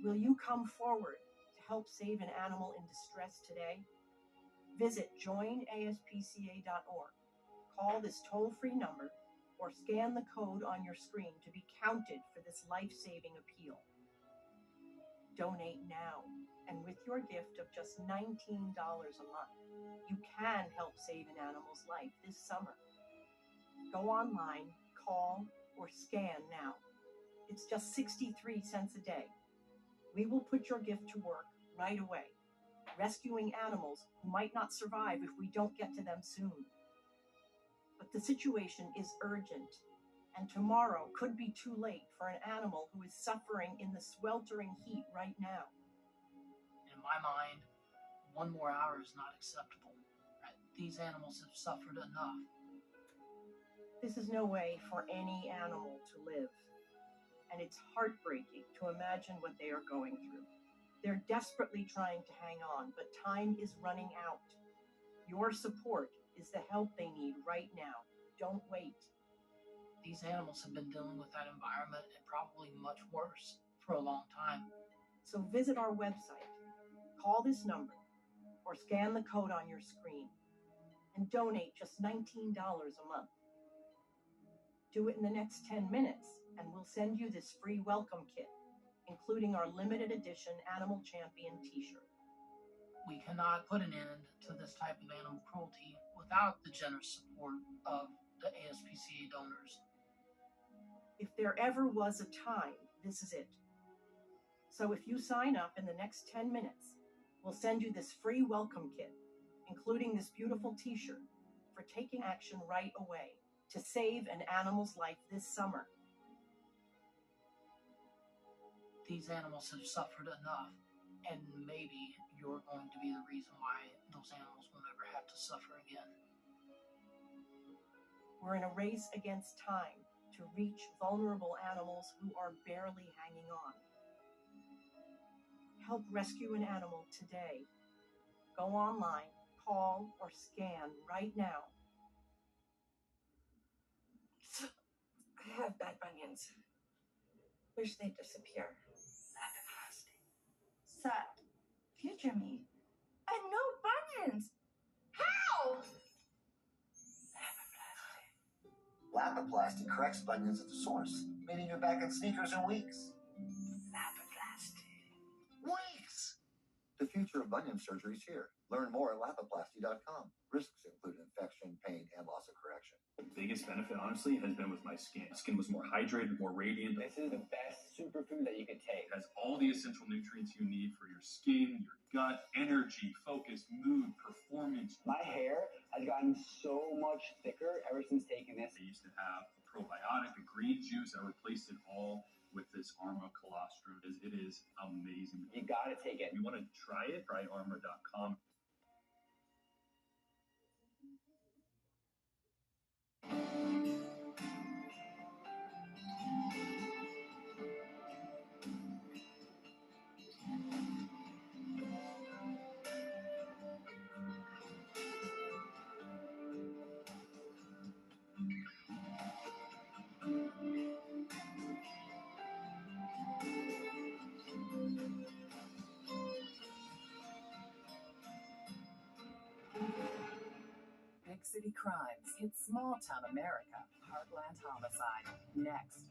Will you come forward to help save an animal in distress today? Visit joinaspca.org. Call this toll-free number or scan the code on your screen to be counted for this life-saving appeal. Donate now, and with your gift of just $19 a month, you can help save an animal's life this summer. Go online, call, or scan now. It's just 63 cents a day. We will put your gift to work right away, rescuing animals who might not survive if we don't get to them soon. But the situation is urgent, and tomorrow could be too late for an animal who is suffering in the sweltering heat right now. In my mind, 1 more hour is not acceptable. These animals have suffered enough. This is no way for any animal to live, and it's heartbreaking to imagine what they are going through. They're desperately trying to hang on, but time is running out. Your support is the help they need right now. Don't wait. These animals have been dealing with that environment and probably much worse for a long time. So visit our website, call this number, or scan the code on your screen, and donate just $19 a month. Do it in the next 10 minutes, and we'll send you this free welcome kit, including our limited edition Animal Champion t-shirt. We cannot put an end to this type of animal cruelty without the generous support of the ASPCA donors. If there ever was a time, this is it. So if you sign up in the next 10 minutes, we'll send you this free welcome kit, including this beautiful t-shirt for taking action right away to save an animal's life this summer. These animals have suffered enough, and maybe you're going to be the reason why those animals will never have to suffer again. We're in a race against time to reach vulnerable animals who are barely hanging on. Help rescue an animal today. Go online, call, or scan right now. I have bad bunions. Wish they'd disappear. Sad. Future me. And no bunions. How? Lapiplasty corrects bunions at the source, meaning you're back in sneakers in weeks. Weeks! The future of bunion surgery is here. Learn more at lapiplasty.com. Risks include infection, pain, and loss of correction. The biggest benefit, honestly, has been with my skin. Skin was more hydrated, more radiant. This is the best superfood that you could take. It has all the essential nutrients you need for your skin, your gut, energy, focus, mood, performance. My hair has gotten so much thicker ever since taking this. I used to have a probiotic, a green juice. I replaced it all with this Arma colostrum. It is amazing. You gotta take it. If you want to try it, try arma.com. city crimes hit small-town America. Heartland Homicide. Next.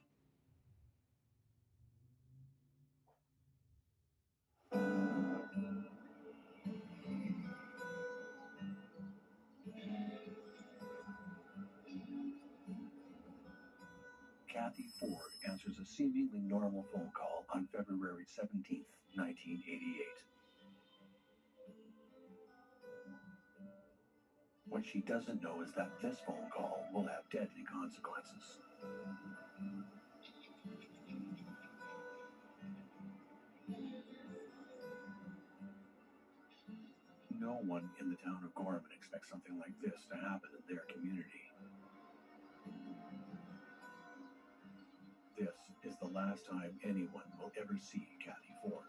Cathy Ford answers a seemingly normal phone call on February 17th, 1988. What she doesn't know is that this phone call will have deadly consequences. No one in the town of Gorman expects something like this to happen in their community. This is the last time anyone will ever see Cathy Ford.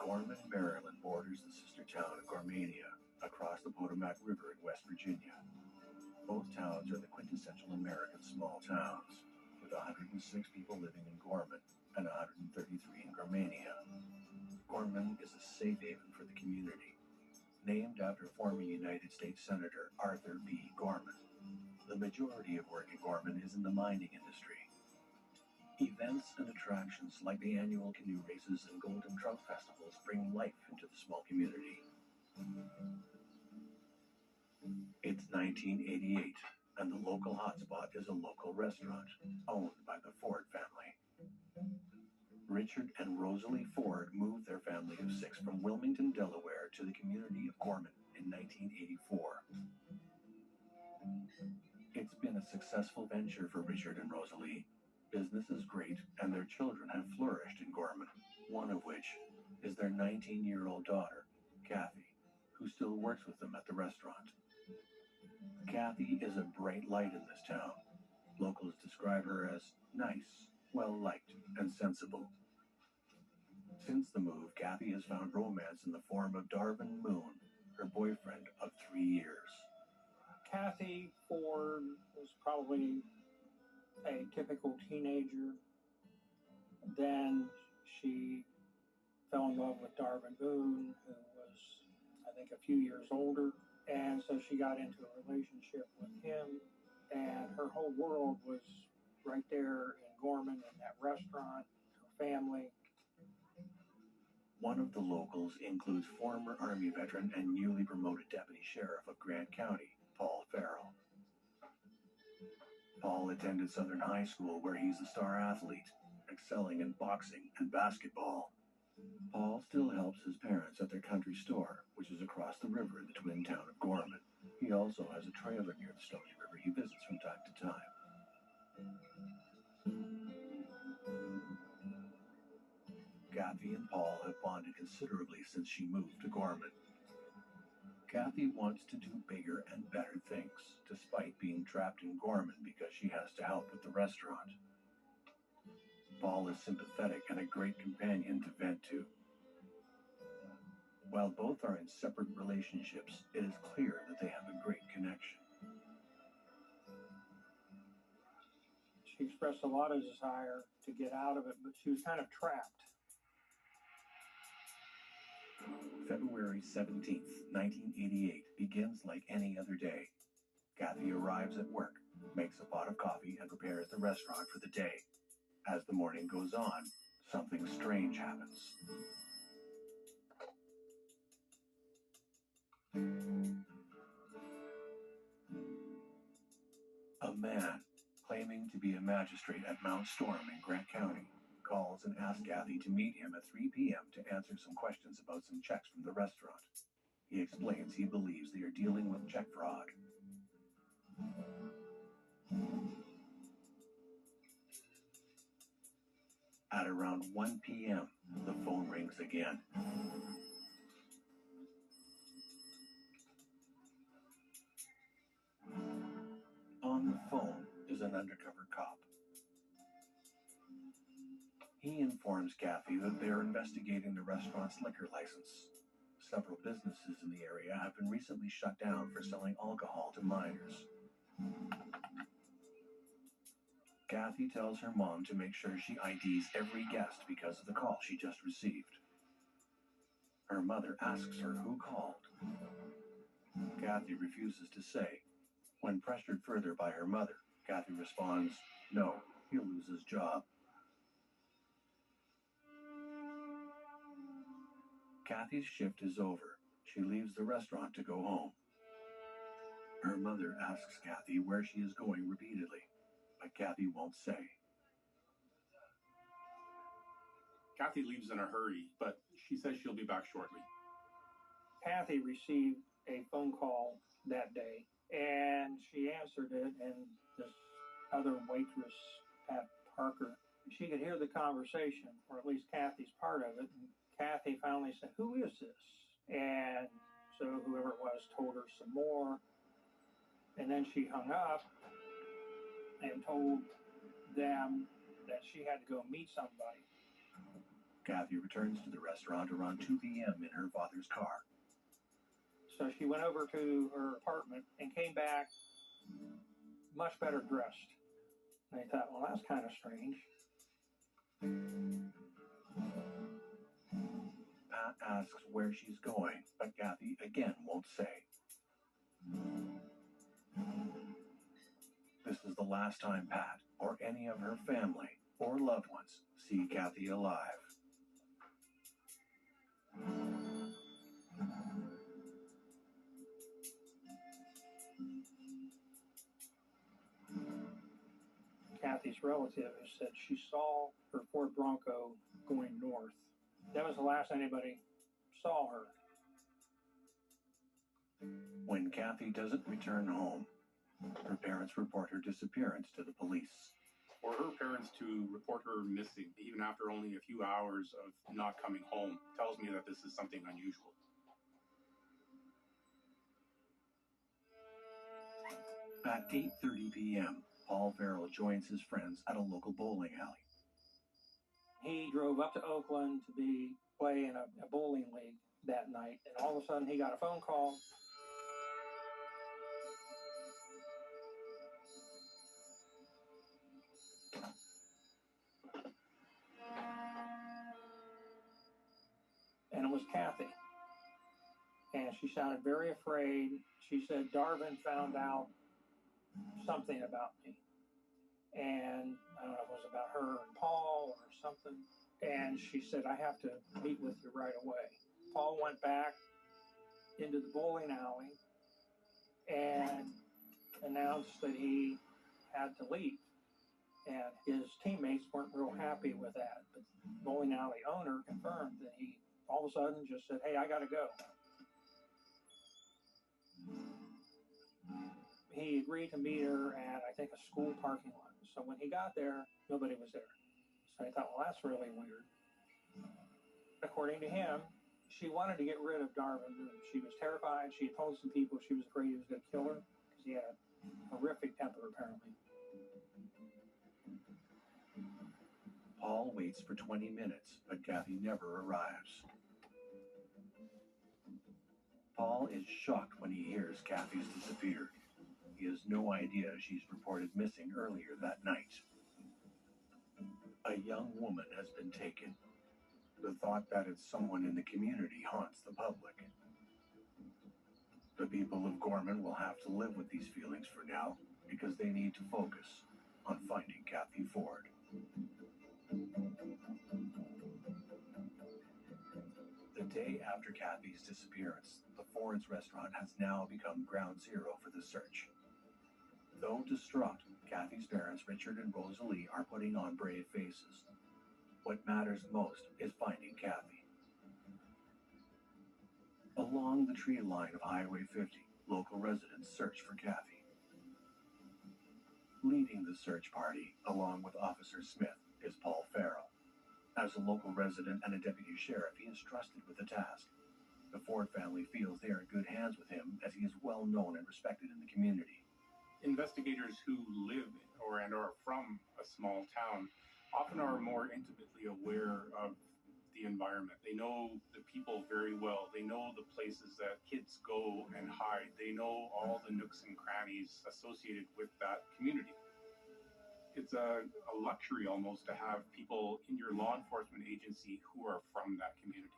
Gorman, Maryland borders the sister town of Gormania across the Potomac River in West Virginia. Both towns are the quintessential American small towns, with 106 people living in Gorman and 133 in Gormania. Gorman is a safe haven for the community, named after former United States Senator Arthur B. Gorman. The majority of work in Gorman is in the mining industry. Events and attractions like the annual canoe races and Golden Trout festivals bring life into the small community. It's 1988, and the local hotspot is a local restaurant owned by the Ford family. Richard and Rosalie Ford moved their family of 6 from Wilmington, Delaware to the community of Gorman in 1984. It's been a successful venture for Richard and Rosalie. Business is great, and their children have flourished in Gorman, one of which is their 19-year-old daughter, Cathy, who still works with them at the restaurant. Cathy is a bright light in this town. Locals describe her as nice, well-liked, and sensible. Since the move, Cathy has found romance in the form of Darvin Moon, her boyfriend of 3 years. Cathy Ford was probably a typical teenager. Then she fell in love with Darvin Boone, who was, I think, a few years older. And so she got into a relationship with him, and her whole world was right there in Gorman in that restaurant, her family. One of the locals includes former Army veteran and newly promoted Deputy Sheriff of Grant County, Paul Farrell. Paul attended Southern High School, where he's a star athlete, excelling in boxing and basketball. Paul still helps his parents at their country store, which is across the river in the twin town of Gorman. He also has a trailer near the Stony River he visits from time to time. Cathy and Paul have bonded considerably since she moved to Gorman. Cathy wants to do bigger and better things, despite being trapped in Gorman because she has to help with the restaurant. Paul is sympathetic and a great companion to vent to. While both are in separate relationships, it is clear that they have a great connection. She expressed a lot of desire to get out of it, but she was kind of trapped. February 17th, 1988 begins like any other day. Cathy arrives at work, makes a pot of coffee, and prepares the restaurant for the day. As the morning goes on, something strange happens. A man, claiming to be a magistrate at Mount Storm in Grant County, calls and asks Cathy to meet him at 3 p.m. to answer some questions about some checks from the restaurant. He explains he believes they are dealing with check fraud. At around 1 p.m., the phone rings again. On the phone is an undercover cop. He informs Cathy that they are investigating the restaurant's liquor license. Several businesses in the area have been recently shut down for selling alcohol to minors. Cathy tells her mom to make sure she IDs every guest because of the call she just received. Her mother asks her who called. Cathy refuses to say. When pressured further by her mother, Cathy responds, "No, he'll lose his job." Cathy's shift is over. She leaves the restaurant to go home. Her mother asks Cathy where she is going repeatedly, but Cathy won't say. Cathy leaves in a hurry, but she says she'll be back shortly. Cathy received a phone call that day, and she answered it, and this other waitress, Pat Parker, she could hear the conversation, or at least Cathy's part of it, and Cathy finally said, "Who is this?" And so whoever it was told her some more, and then she hung up and told them that she had to go meet somebody. Cathy returns to the restaurant around 2 p.m. in her father's car. So she went over to her apartment and came back much better dressed. And I thought, well, that's kind of strange. Pat asks where she's going, but Cathy again won't say. This is the last time Pat or any of her family or loved ones see Cathy alive. Cathy's relative said she saw her Ford Bronco going north. That was the last anybody saw her. When Cathy doesn't return home, her parents report her disappearance to the police. For her parents to report her missing, even after only a few hours of not coming home, tells me that this is something unusual. At 8:30 p.m., Paul Farrell joins his friends at a local bowling alley. He drove up to Oakland to play in a bowling league that night, and all of a sudden he got a phone call. And it was Cathy. And she sounded very afraid. She said, "Darvin found out something about me." And I don't know if it was about her and Paul or something. And she said, "I have to meet with you right away." Paul went back into the bowling alley and announced that he had to leave. And his teammates weren't real happy with that. But the bowling alley owner confirmed that he all of a sudden just said, "Hey, I got to go." He agreed to meet her at, I think, a school parking lot. So when he got there, nobody was there. So I thought, well, that's really weird. According to him, she wanted to get rid of Darvin. She was terrified. She had told some people she was afraid he was going to kill her because he had a horrific temper, apparently. Paul waits for 20 minutes, but Cathy never arrives. Paul is shocked when he hears Cathy's disappeared. He has no idea she's reported missing earlier that night. A young woman has been taken. The thought that it's someone in the community haunts the public. The people of Gorman will have to live with these feelings for now because they need to focus on finding Cathy Ford. The day after Cathy's disappearance, the Ford's restaurant has now become ground zero for the search. Though distraught, Cathy's parents, Richard and Rosalie, are putting on brave faces. What matters most is finding Cathy. Along the tree line of Highway 50, local residents search for Cathy. Leading the search party, along with Officer Smith, is Paul Farrell. As a local resident and a deputy sheriff, he is trusted with the task. The Ford family feels they are in good hands with him, as he is well known and respected in the community. Investigators who live and are from a small town often are more intimately aware of the environment. They know the people very well. They know the places that kids go and hide. They know all the nooks and crannies associated with that community. It's a luxury almost to have people in your law enforcement agency who are from that community.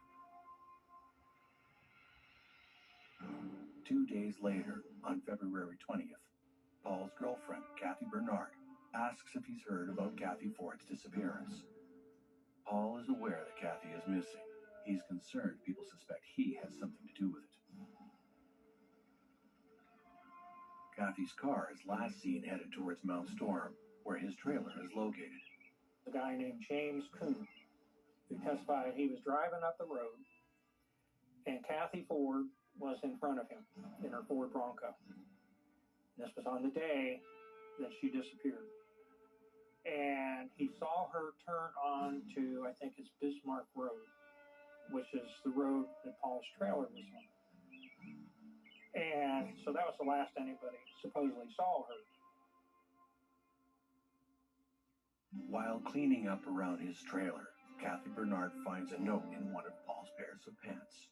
2 days later, on February 20th, Paul's girlfriend, Cathy Bernard, asks if he's heard about Cathy Ford's disappearance. Paul is aware that Cathy is missing. He's concerned people suspect he has something to do with it. Cathy's car is last seen headed towards Mount Storm, where his trailer is located. A guy named James Coon, who testified he was driving up the road, and Cathy Ford was in front of him in her Ford Bronco. This was on the day that she disappeared. And he saw her turn on to, I think it's Bismarck Road, which is the road that Paul's trailer was on. And so that was the last anybody supposedly saw her. While cleaning up around his trailer, Cathy Bernard finds a note in one of Paul's pairs of pants.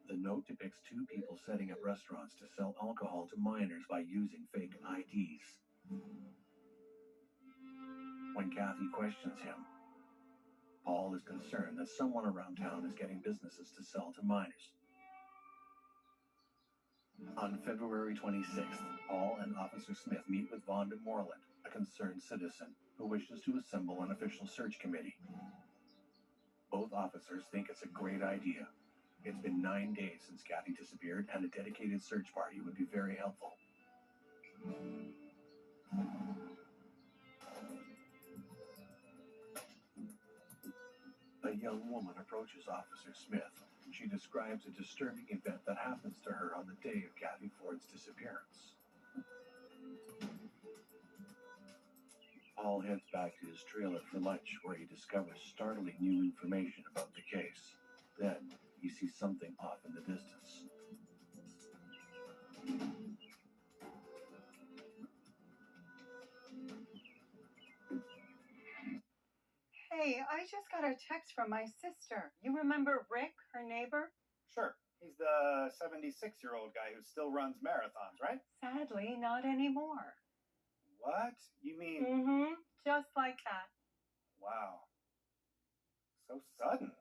The note depicts two people setting up restaurants to sell alcohol to minors by using fake IDs. When Cathy questions him, Paul is concerned that someone around town is getting businesses to sell to minors. On February 26th, Paul and Officer Smith meet with Vonda Moreland, a concerned citizen who wishes to assemble an official search committee. Both officers think it's a great idea. It's been 9 days since Cathy disappeared, and a dedicated search party would be very helpful. A young woman approaches Officer Smith. She describes a disturbing event that happens to her on the day of Cathy Ford's disappearance. Paul heads back to his trailer for lunch, where he discovers startling new information about the case. Then, he sees something off in the distance. Hey, I just got a text from my sister. You remember Rick, her neighbor? Sure. He's the 76-year-old guy who still runs marathons, right? Sadly, not anymore. What? You mean... Mm-hmm. Just like that. Wow. So sudden.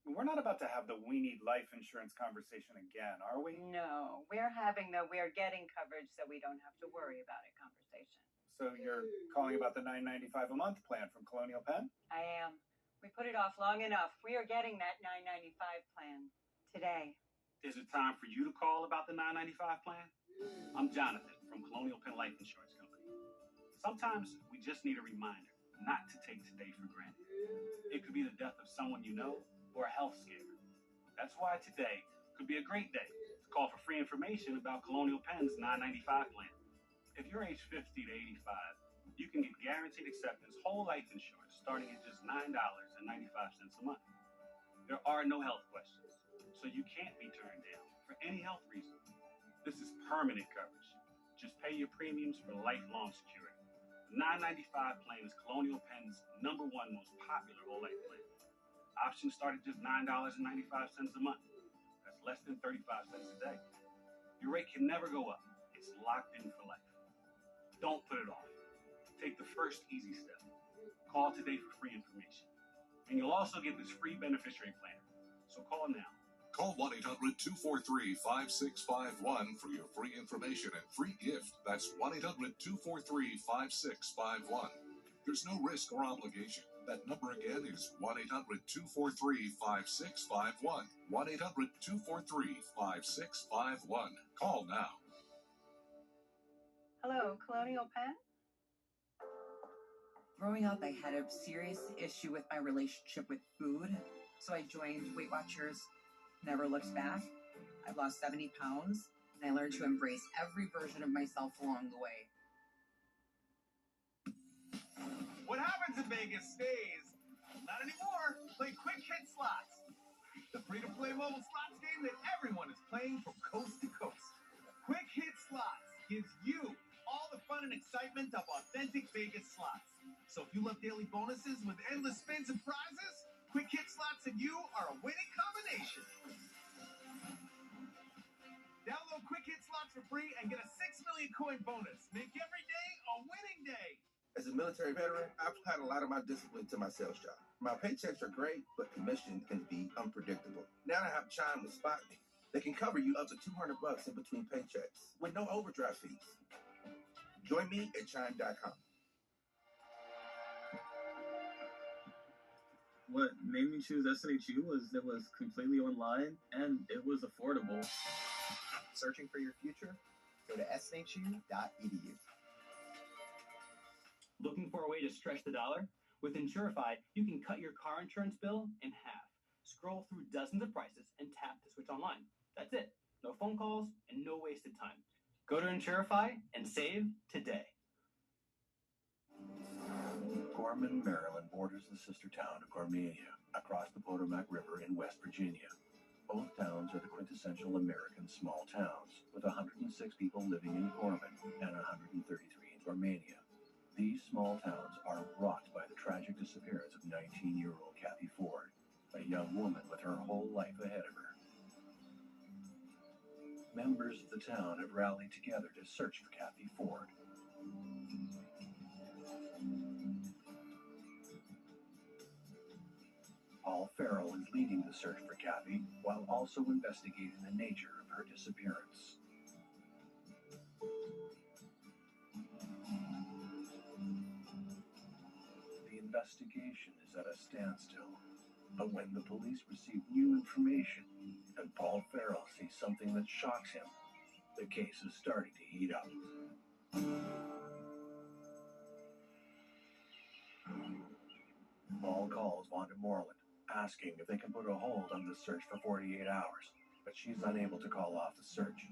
We're not about to have the we need life insurance conversation again, are we? No, we're having the we're getting coverage so we don't have to worry about it conversation. So you're calling about the $9.95 a month plan from Colonial Penn? I am. We put it off long enough. We are getting that $9.95 plan today. Is it time for you to call about the $9.95 plan? I'm Jonathan from Colonial Penn Life Insurance Company. Sometimes we just need a reminder not to take today for granted. It could be the death of someone you know or a health scare. That's why today could be a great day to call for free information about Colonial Penn's $9.95 plan. If you're age 50 to 85, you can get guaranteed acceptance whole life insurance starting at just $9.95 a month. There are no health questions, so you can't be turned down for any health reason. This is permanent coverage. Just pay your premiums for lifelong security. The $9.95 plan is Colonial Penn's #1 most popular whole life plan. Options start at just $9.95 a month. That's less than 35 cents a day. Your rate can never go up. It's locked in for life. Don't put it off. Take the first easy step. Call today for free information. And you'll also get this free beneficiary plan. So call now. Call 1-800-243-5651 for your free information and free gift. That's 1-800-243-5651. There's no risk or obligation. That number again is 1-800-243-5651. 1-800-243-5651. Call now. Hello, Colonial Penn? Growing up, I had a serious issue with my relationship with food, so I joined Weight Watchers. Never looked back. I've lost 70 pounds, and I learned to embrace every version of myself along the way. What happens in Vegas stays. Not anymore. Play Quick Hit Slots, the free-to-play mobile slots game that everyone is playing from coast to coast. Quick Hit Slots gives you all the fun and excitement of authentic Vegas slots. So if you love daily bonuses with endless spins and prizes, Quick Hit Slots and you are a winning combination. Download Quick Hit Slots for free and get a 6 million coin bonus. Make every day a winning day. As a military veteran, I've applied a lot of my discipline to my sales job. My paychecks are great, but commission can be unpredictable. Now I have Chime with Spot Me. They can cover you up to $200 in between paychecks with no overdraft fees. Join me at Chime.com. What made me choose SNHU was it was completely online and it was affordable. Searching for your future? Go to snhu.edu. Looking for a way to stretch the dollar? With Insurify, you can cut your car insurance bill in half. Scroll through dozens of prices and tap to switch online. That's it. No phone calls and no wasted time. Go to Insurify and save today. Gorman, Maryland borders the sister town of Gormania across the Potomac River in West Virginia. Both towns are the quintessential American small towns, with 106 people living in Gorman and 133 in Gormania. These small towns are rocked by the tragic disappearance of 19-year-old Cathy Ford, a young woman with her whole life ahead of her. Members of the town have rallied together to search for Cathy Ford. Paul Farrell is leading the search for Cathy while also investigating the nature of her disappearance. The investigation is at a standstill, but when the police receive new information and Paul Farrell sees something that shocks him, the case is starting to heat up. Paul calls Vonda Moreland, asking if they can put a hold on the search for 48 hours, but she's unable to call off the search.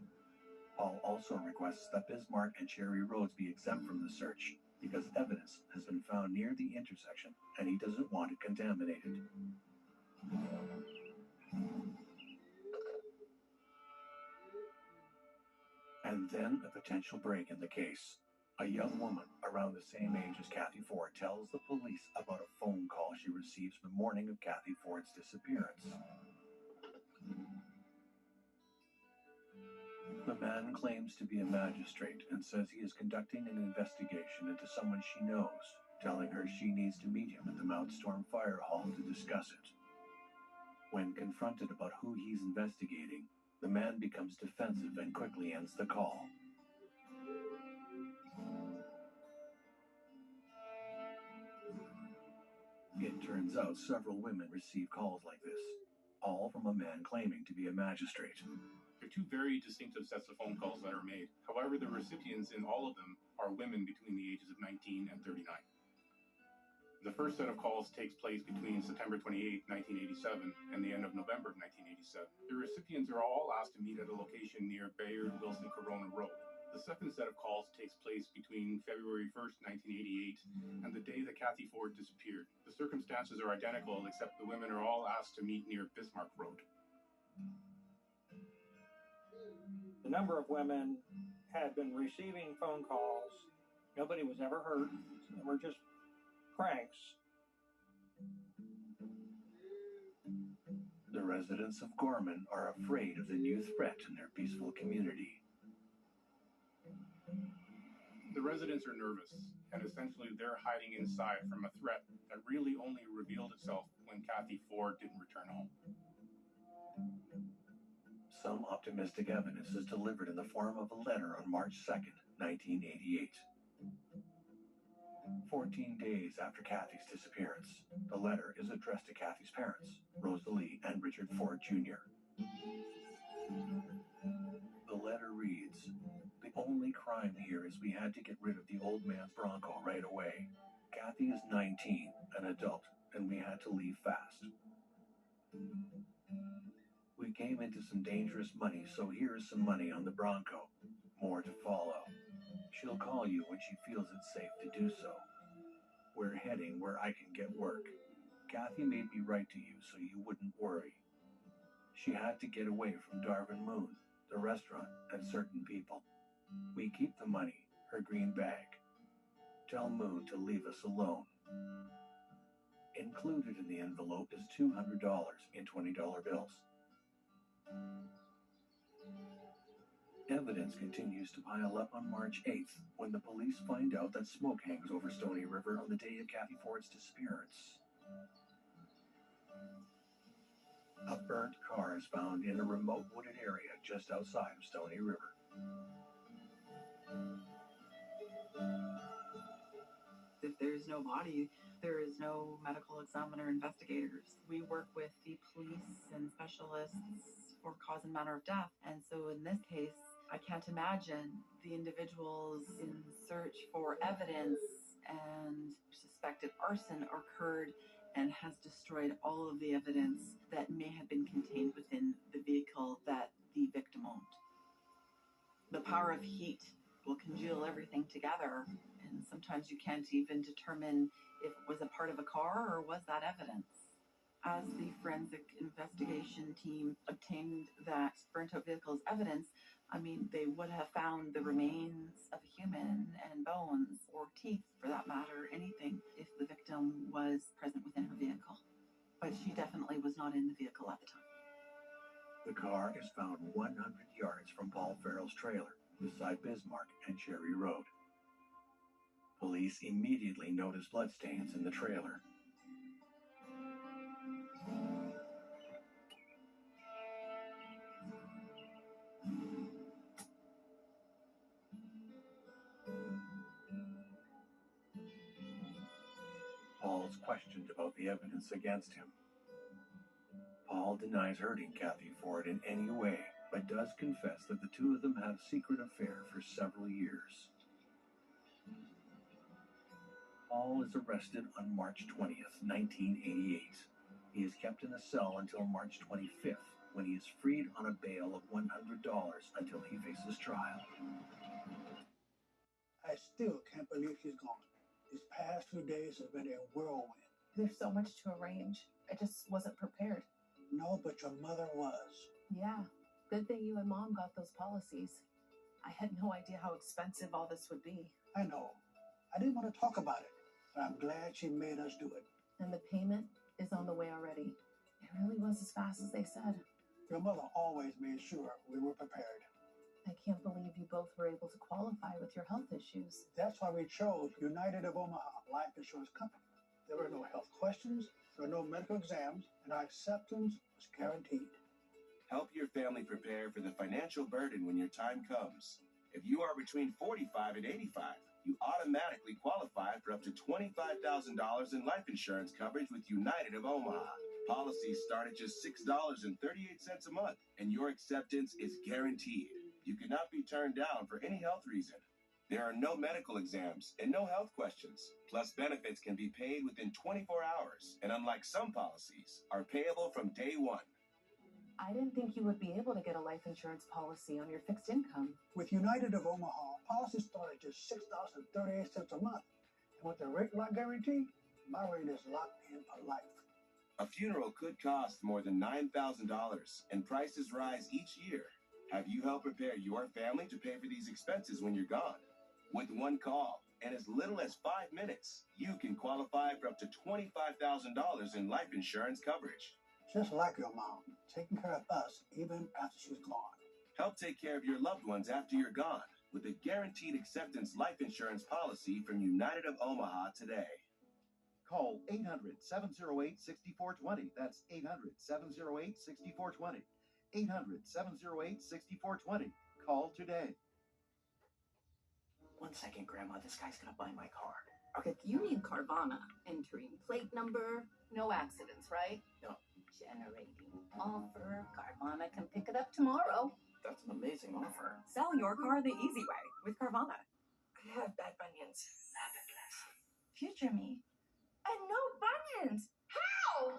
Paul also requests that Bismarck and Cherry Roads be exempt from the search because evidence has been found near the intersection and he doesn't want it contaminated. And then a potential break in the case. A young woman around the same age as Cathy Ford tells the police about a phone call she receives the morning of Cathy Ford's disappearance. The man claims to be a magistrate and says he is conducting an investigation into someone she knows, telling her she needs to meet him at the Mount Storm Fire Hall to discuss it. When confronted about who he's investigating, the man becomes defensive and quickly ends the call. It turns out several women receive calls like this, all from a man claiming to be a magistrate. There are two very distinctive sets of phone calls that are made. However, the recipients in all of them are women between the ages of 19 and 39. The first set of calls takes place between September 28, 1987 and the end of November of 1987. The recipients are all asked to meet at a location near Bayard-Wilson-Corona Road. The second set of calls takes place between February 1st, 1988 and the day that Cathy Ford disappeared. The circumstances are identical except the women are all asked to meet near Bismarck Road. The number of women had been receiving phone calls. Nobody was ever hurt. They were just pranks. The residents of Gorman are afraid of the new threat in their peaceful community. The residents are nervous, and essentially they're hiding inside from a threat that really only revealed itself when Cathy Ford didn't return home. Some optimistic evidence is delivered in the form of a letter on March 2nd, 1988. 14 days after Cathy's disappearance, the letter is addressed to Cathy's parents, Rosalie and Richard Ford Jr. The letter reads, "The only crime here is we had to get rid of the old man's Bronco right away. Cathy is 19, an adult, and we had to leave fast. We came into some dangerous money, so here's some money on the Bronco. More to follow. She'll call you when she feels it's safe to do so. We're heading where I can get work. Cathy made me write to you so you wouldn't worry. She had to get away from Darwin Moon, the restaurant, and certain people. We keep the money, her green bag. Tell Moon to leave us alone." Included in the envelope is $200 in $20 bills. Evidence continues to pile up on March 8th when the police find out that smoke hangs over Stony River on the day of Cathy Ford's disappearance. A burnt car is found in a remote wooded area just outside of Stony River. If there's no body, there is no medical examiner investigators. We work with the police and specialists for cause and manner of death. And so in this case, I can't imagine the individuals in search for evidence and suspected arson occurred and has destroyed all of the evidence that may have been contained within the vehicle that the victim owned. The power of heat will congeal everything together, and sometimes you can't even determine if it was a part of a car or was that evidence. As the forensic investigation team obtained that burnt out vehicle as evidence, I mean, they would have found the remains of a human and bones or teeth, for that matter, anything, if the victim was present within her vehicle. But she definitely was not in the vehicle at the time. The car is found 100 yards from Paul Farrell's trailer beside Bismarck and Cherry Road. Police immediately notice bloodstains in the trailer. Paul's questioned about the evidence against him. Paul denies hurting Cathy Ford in any way, but does confess that the two of them had a secret affair for several years. Paul is arrested on March 20th, 1988. He is kept in a cell until March 25th, when he is freed on a bail of $100 until he faces trial. I still can't believe she's gone. These past few days have been a whirlwind. There's so much to arrange. I just wasn't prepared. No, but your mother was. Yeah. Good thing you and Mom got those policies. I had no idea how expensive all this would be. I know. I didn't want to talk about it, but I'm glad she made us do it. And the payment is on the way already. It really was as fast as they said. Your mother always made sure we were prepared. I can't believe you both were able to qualify with your health issues. That's why we chose United of Omaha Life Insurance Company. There were no health questions, there were no medical exams, and our acceptance was guaranteed. Help your family prepare for the financial burden when your time comes. If you are between 45 and 85, you automatically qualify for up to $25,000 in life insurance coverage with United of Omaha. Policies start at just $6.38 a month, and your acceptance is guaranteed. You cannot be turned down for any health reason. There are no medical exams and no health questions. Plus, benefits can be paid within 24 hours, and unlike some policies, are payable from day one. I didn't think you would be able to get a life insurance policy on your fixed income. With United of Omaha, policies start at just $6.38 a month. And with the rate lock guarantee, my rate is locked in for life. A funeral could cost more than $9,000, and prices rise each year. Have you helped prepare your family to pay for these expenses when you're gone? With one call and as little as 5 minutes, you can qualify for up to $25,000 in life insurance coverage. Just like your mom, taking care of us even after she's gone. Help take care of your loved ones after you're gone with a guaranteed acceptance life insurance policy from United of Omaha today. Call 800-708-6420. That's 800-708-6420. 800-708-6420. Call today. 1 second, Grandma. This guy's gonna buy my car. Okay, you need Carvana. Entering plate number. No accidents, right? No. Generating offer. Carvana can pick it up tomorrow. That's an amazing offer. Sell your car the easy way with Carvana. I have bad bunions. Future me. And no bunions. How?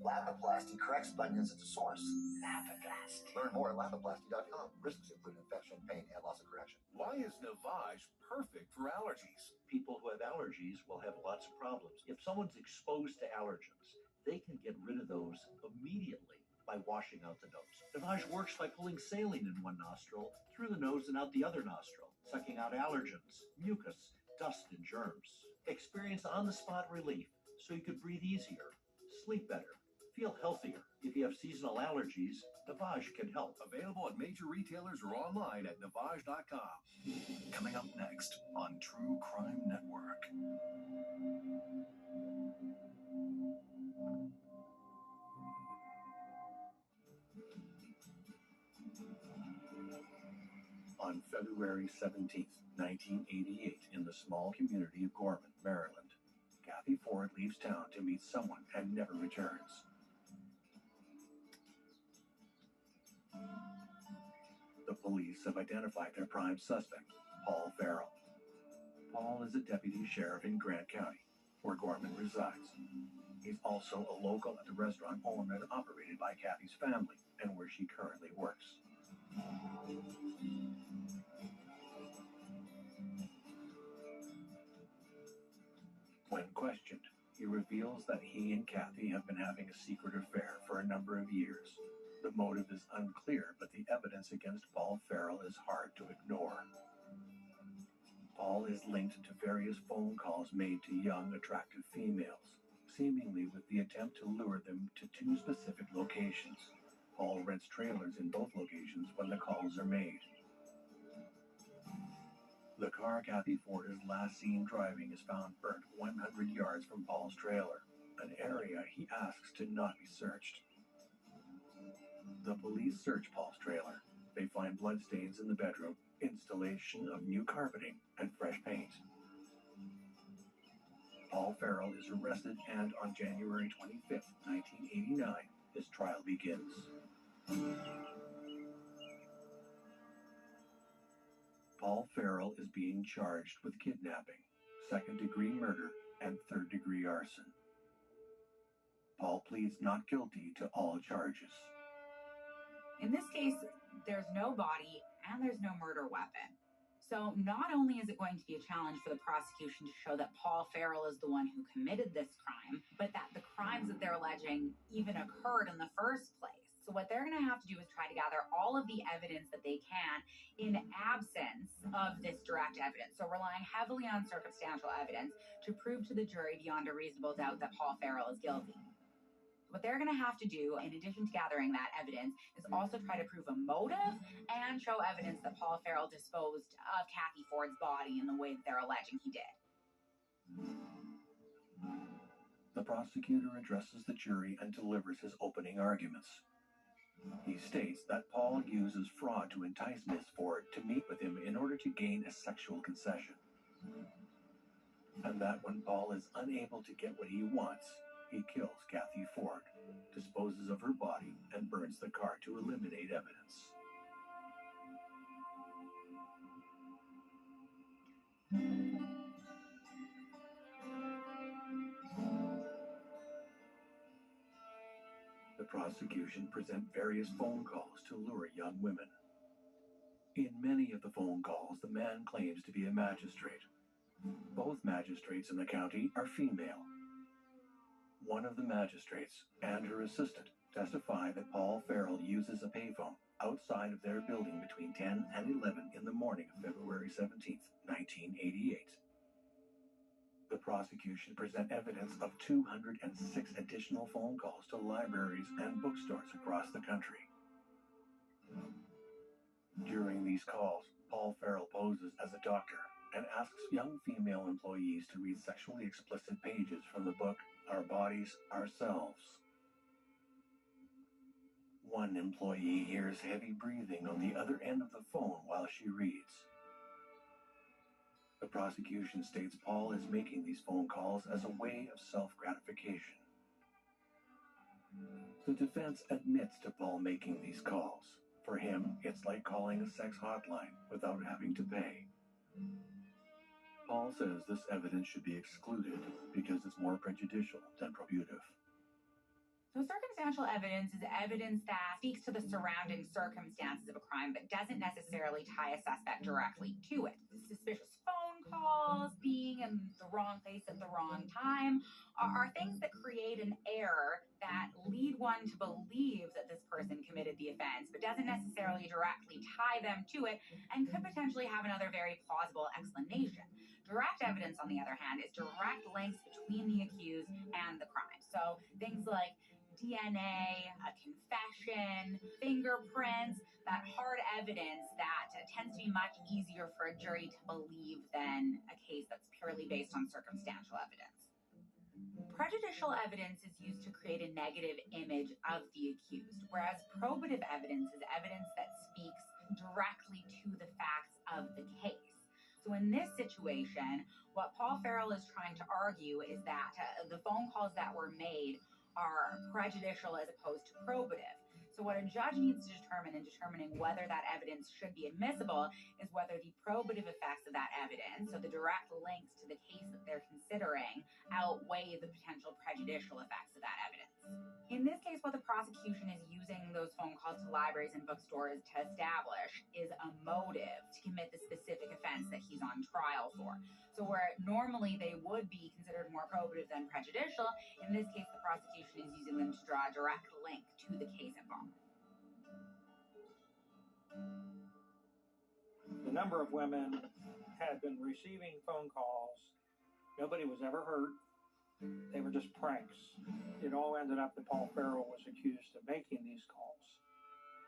Lapiplasty corrects bunions at the source. Lapiplasty. Learn more at lapiplasty.com. Risks include infection, pain, and loss of correction. Why is Navage perfect for allergies? People who have allergies will have lots of problems. If someone's exposed to allergens, they can get rid of those immediately by washing out the nose. Navage works by pulling saline in one nostril, through the nose and out the other nostril, sucking out allergens, mucus, dust, and germs. Experience on-the-spot relief so you could breathe easier, sleep better, feel healthier. If you have seasonal allergies, Navage can help. Available at major retailers or online at Navage.com. Coming up next on True Crime Network. On February 17th, 1988, in the small community of Gorman, Maryland, Cathy Ford leaves town to meet someone and never returns. The police have identified their prime suspect, Paul Farrell. Paul is a deputy sheriff in Grant County, where Gorman resides. He's also a local at the restaurant owned and operated by Cathy's family, and where she currently works. When questioned, he reveals that he and Cathy have been having a secret affair for a number of years. The motive is unclear, but the evidence against Paul Farrell is hard to ignore. Paul is linked to various phone calls made to young, attractive females, seemingly with the attempt to lure them to two specific locations. Paul rents trailers in both locations when the calls are made. The car Cathy Ford is last seen driving is found burnt 100 yards from Paul's trailer, an area he asks to not be searched. The police search Paul's trailer. They find bloodstains in the bedroom, installation of new carpeting, and fresh paint. Paul Farrell is arrested, and on January 25th, 1989, his trial begins. Paul Farrell is being charged with kidnapping, second-degree murder, and third-degree arson. Paul pleads not guilty to all charges. In this case, there's no body and there's no murder weapon. So not only is it going to be a challenge for the prosecution to show that Paul Farrell is the one who committed this crime, but that the crimes that they're alleging even occurred in the first place. So what they're going to have to do is try to gather all of the evidence that they can in absence of this direct evidence. So relying heavily on circumstantial evidence to prove to the jury beyond a reasonable doubt that Paul Farrell is guilty. What they're going to have to do, in addition to gathering that evidence, is also try to prove a motive and show evidence that Paul Farrell disposed of Cathy Ford's body in the way that they're alleging he did. The prosecutor addresses the jury and delivers his opening arguments. He states that Paul uses fraud to entice Miss Ford to meet with him in order to gain a sexual concession. And that when Paul is unable to get what he wants, he kills Cathy Ford, disposes of her body, and burns the car to eliminate evidence. The prosecution present various phone calls to lure young women. In many of the phone calls, the man claims to be a magistrate. Both magistrates in the county are female. One of the magistrates and her assistant testify that Paul Farrell uses a payphone outside of their building between 10 and 11 in the morning of February 17th, 1988. The prosecution present evidence of 206 additional phone calls to libraries and bookstores across the country. During these calls, Paul Farrell poses as a doctor and asks young female employees to read sexually explicit pages from the book Our Bodies, Ourselves. One employee hears heavy breathing on the other end of the phone while she reads. The prosecution states Paul is making these phone calls as a way of self-gratification. The defense admits to Paul making these calls. For him, it's like calling a sex hotline without having to pay. Paul says this evidence should be excluded because it's more prejudicial than probative. So circumstantial evidence is evidence that speaks to the surrounding circumstances of a crime, but doesn't necessarily tie a suspect directly to it. Suspicious phone calls, being in the wrong place at the wrong time, are things that create an error that lead one to believe that this person committed the offense, but doesn't necessarily directly tie them to it, and could potentially have another very plausible explanation. Direct evidence, on the other hand, is direct links between the accused and the crime. So things like DNA, a confession, fingerprints, that hard evidence that tends to be much easier for a jury to believe than a case that's purely based on circumstantial evidence. Prejudicial evidence is used to create a negative image of the accused, whereas probative evidence is evidence that speaks directly to the facts of the case. So in this situation, what Paul Farrell is trying to argue is that the phone calls that were made are prejudicial as opposed to probative. So what a judge needs to determine in determining whether that evidence should be admissible is whether the probative effects of that evidence, so the direct links to the case that they're considering, outweigh the potential prejudicial effects of that evidence. In this case, what the prosecution is using those phone calls to libraries and bookstores to establish is a motive to commit the specific offense that he's on trial for. So where normally they would be considered more probative than prejudicial, in this case, the prosecution is using them to draw a direct link to the case involved. The number of women had been receiving phone calls. Nobody was ever hurt. They were just pranks. It all ended up that Paul Farrell was accused of making these calls.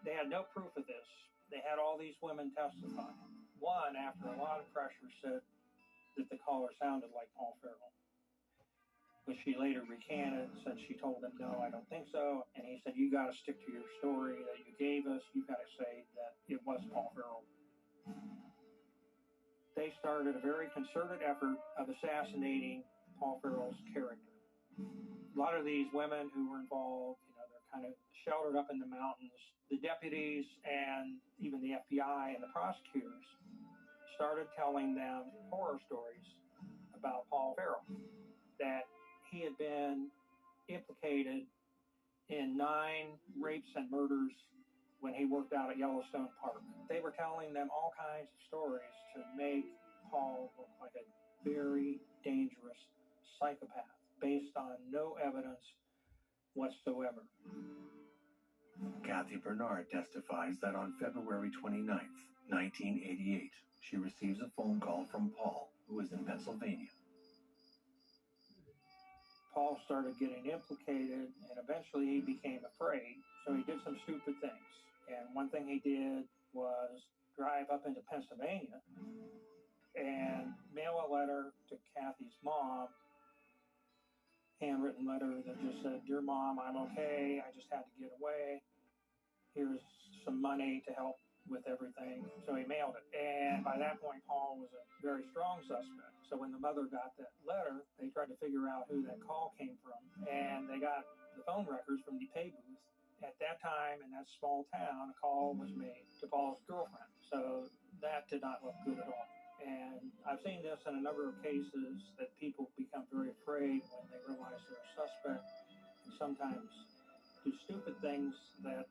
They had no proof of this. They had all these women testify. One, after a lot of pressure, said that the caller sounded like Paul Farrell. But she later recanted, said she told him, no, I don't think so. And he said, you got to stick to your story that you gave us. You got to say that it was Paul Farrell. They started a very concerted effort of assassinating Paul Farrell's character. A lot of these women who were involved, they're kind of sheltered up in the mountains. The deputies and even the FBI and the prosecutors started telling them horror stories about Paul Farrell, that he had been implicated in 9 rapes and murders when he worked out at Yellowstone Park. They were telling them all kinds of stories to make Paul look like a very dangerous psychopath based on no evidence whatsoever. Cathy Bernard testifies that on February 29th, 1988, she receives a phone call from Paul, who is in Pennsylvania. Paul started getting implicated, and eventually he became afraid, so he did some stupid things. And one thing he did was drive up into Pennsylvania and mail a letter to Cathy's mom, handwritten letter that just said, "Dear Mom, I'm okay. I just had to get away. Here's some money to help with everything." So he mailed it. And by that point, Paul was a very strong suspect. So when the mother got that letter, they tried to figure out who that call came from. And they got the phone records from the pay booth. At that time, in that small town, a call was made to Paul's girlfriend. So that did not look good at all. And I've seen this in a number of cases that people become very afraid when they realize they're a suspect, and sometimes do stupid things that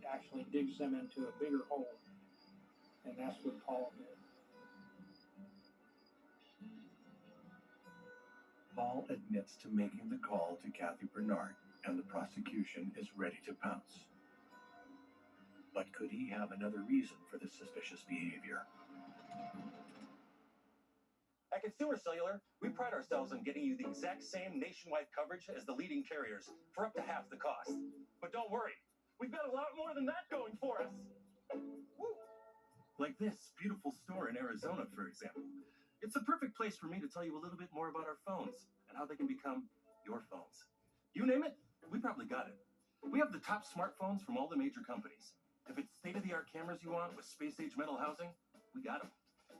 actually digs them into a bigger hole. And that's what Paul did. Paul admits to making the call to Cathy Bernard, and the prosecution is ready to pounce. But could he have another reason for this suspicious behavior? At Consumer Cellular, we pride ourselves on getting you the exact same nationwide coverage as the leading carriers for up to half the cost. But don't worry, we've got a lot more than that going for us. Woo! Like this beautiful store in Arizona, for example. It's the perfect place for me to tell you a little bit more about our phones and how they can become your phones. You name it, we probably got it. We have the top smartphones from all the major companies. If it's state-of-the-art cameras you want with space-age metal housing, we got them.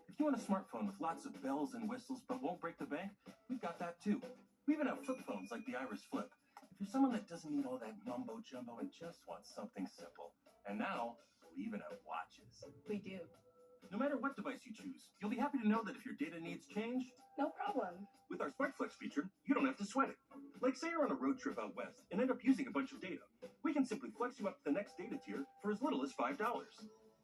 If you want a smartphone with lots of bells and whistles but won't break the bank, we've got that too. We even have flip phones like the Iris Flip. If you're someone that doesn't need all that mumbo jumbo and just wants something simple. And now, we even have watches. We do. No matter what device you choose, you'll be happy to know that if your data needs change, No problem. with our Smart Flex feature, you don't have to sweat it. Like say you're on a road trip out west and end up using a bunch of data. We can simply flex you up to the next data tier for as little as $5.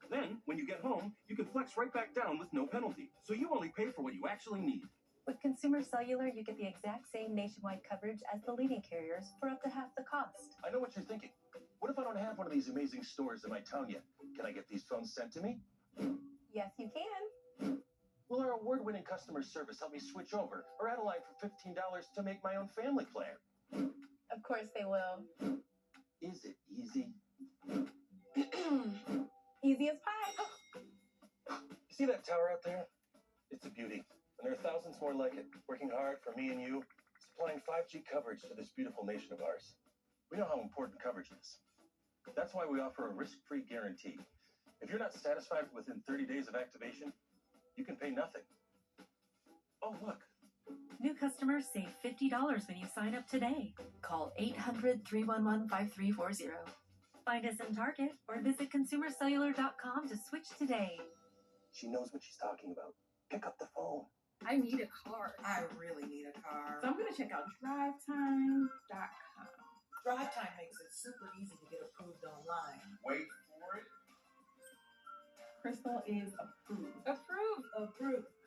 Then, when you get home, you can flex right back down with no penalty. So you only pay for what you actually need. With Consumer Cellular, you get the exact same nationwide coverage as the leading carriers for up to half the cost. I know what you're thinking. What if I don't have one of these amazing stores in my town yet? Can I get these phones sent to me? Yes, you can. Will our award-winning customer service help me switch over or add a line for $15 to make my own family plan? Of course they will. Is it easy? Easy as pie. See that tower out there? It's a beauty. And there are thousands more like it, working hard for me and you, supplying 5G coverage to this beautiful nation of ours. We know how important coverage is. That's why we offer a risk-free guarantee. If you're not satisfied within 30 days of activation, you can pay nothing. Oh, look. New customers save $50 when you sign up today. Call 800-311-5340. Find us in Target or visit consumercellular.com to switch today. She knows what she's talking about. Pick up the phone. I need a car. I really need a car. So I'm going to check out drivetime.com. Drive Time makes it super easy to get approved online. Wait for it. Crystal is approved. Approved.